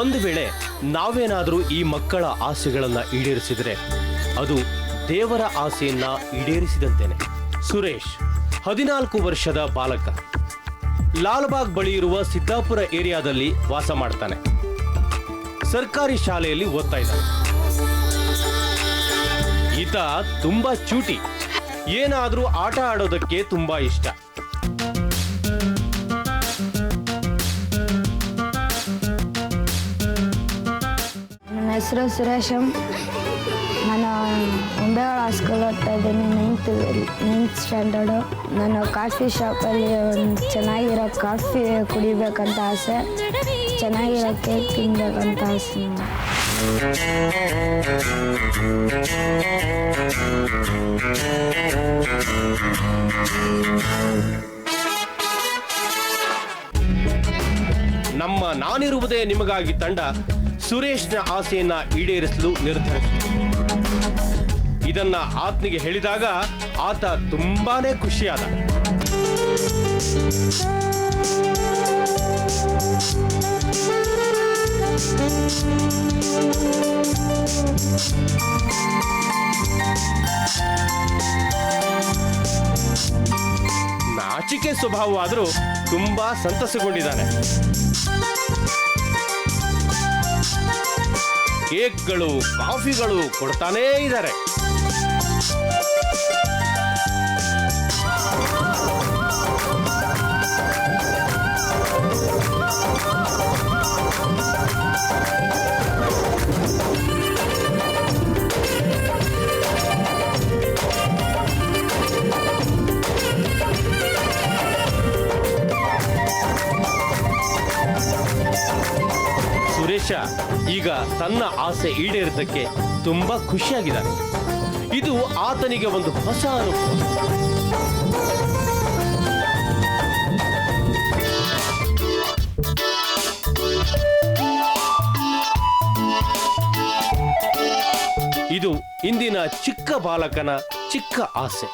ಒಂದು ವೇಳೆ ನಾವೇನಾದರೂ ಈ ಮಕ್ಕಳ ಆಸೆಗಳನ್ನು ಈಡೇರಿಸಿದರೆ ಅದು ದೇವರ ಆಸೆಯನ್ನ ಈಡೇರಿಸಿದಂತೇನೆ. ಸುರೇಶ್ 14 ವರ್ಷದ ಬಾಲಕ, ಲಾಲ್ಬಾಗ್ ಬಳಿ ಇರುವ ಸಿದ್ದಾಪುರ ಏರಿಯಾದಲ್ಲಿ ವಾಸ ಮಾಡ್ತಾನೆ. ಸರ್ಕಾರಿ ಶಾಲೆಯಲ್ಲಿ ಓದ್ತಾ ಇದ್ದಾನೆ. ಈತ ತುಂಬಾ ಚೂಟಿ, ಏನಾದ್ರೂ ಆಟ ಆಡೋದಕ್ಕೆ ತುಂಬಾ ಇಷ್ಟ. ನನ್ನ ಹೆಸರು ಸುರೇಶಂ. ನಾನು ಉಂಬೆವಾಳ ಸ್ಕೂಲ್ ಓದ್ತಾ ಇದ್ದೀನಿ, 9th ಸ್ಟ್ಯಾಂಡರ್ಡು. ನಾನು ಕಾಫಿ ಶಾಪಲ್ಲಿ ಒಂದು ಚೆನ್ನಾಗಿರೋ ಕಾಫಿ ಕುಡಿಬೇಕಂತ ಆಸೆ, ಚೆನ್ನಾಗಿರೋ ಕೇಕ್ ತಿನ್ಬೇಕಂತ ಆಸೆ. ನಮ್ಮ ನಾನಿರುವುದೇ ನಿಮಗಾಗಿ ತಂಡ ಸುರೇಶ್ನ ಆಸೆಯನ್ನ ಈಡೇರಿಸಲು ನಿರ್ಧರಿಸಿತು. ಇದನ್ನ ಆತನಿಗೆ ಹೇಳಿದಾಗ ಆತ ತುಂಬಾನೇ ಖುಷಿಯಾದ. ನಾಚಿಕೆ ಸ್ವಭಾವವಾದರೂ ತುಂಬಾ ಸಂತಸಗೊಂಡಿದ್ದಾನೆ. ಕೇಕ್ಗಳು, ಕಾಫಿಗಳು ಕೊಡ್ತಾನೇ ಇದ್ದಾರೆ. ಸುರೇಶ ಈಗ ತನ್ನ ಆಸೆ ಈಡೇರಿದ್ದಕ್ಕೆ ತುಂಬಾ ಖುಷಿಯಾಗಿದ್ದಾನೆ. ಇದು ಆತನಿಗೆ ಒಂದು ಹೊಸ ಅನುಭವ. ಇದು ಇಂದಿನ ಚಿಕ್ಕ ಬಾಲಕನ ಚಿಕ್ಕ ಆಸೆ.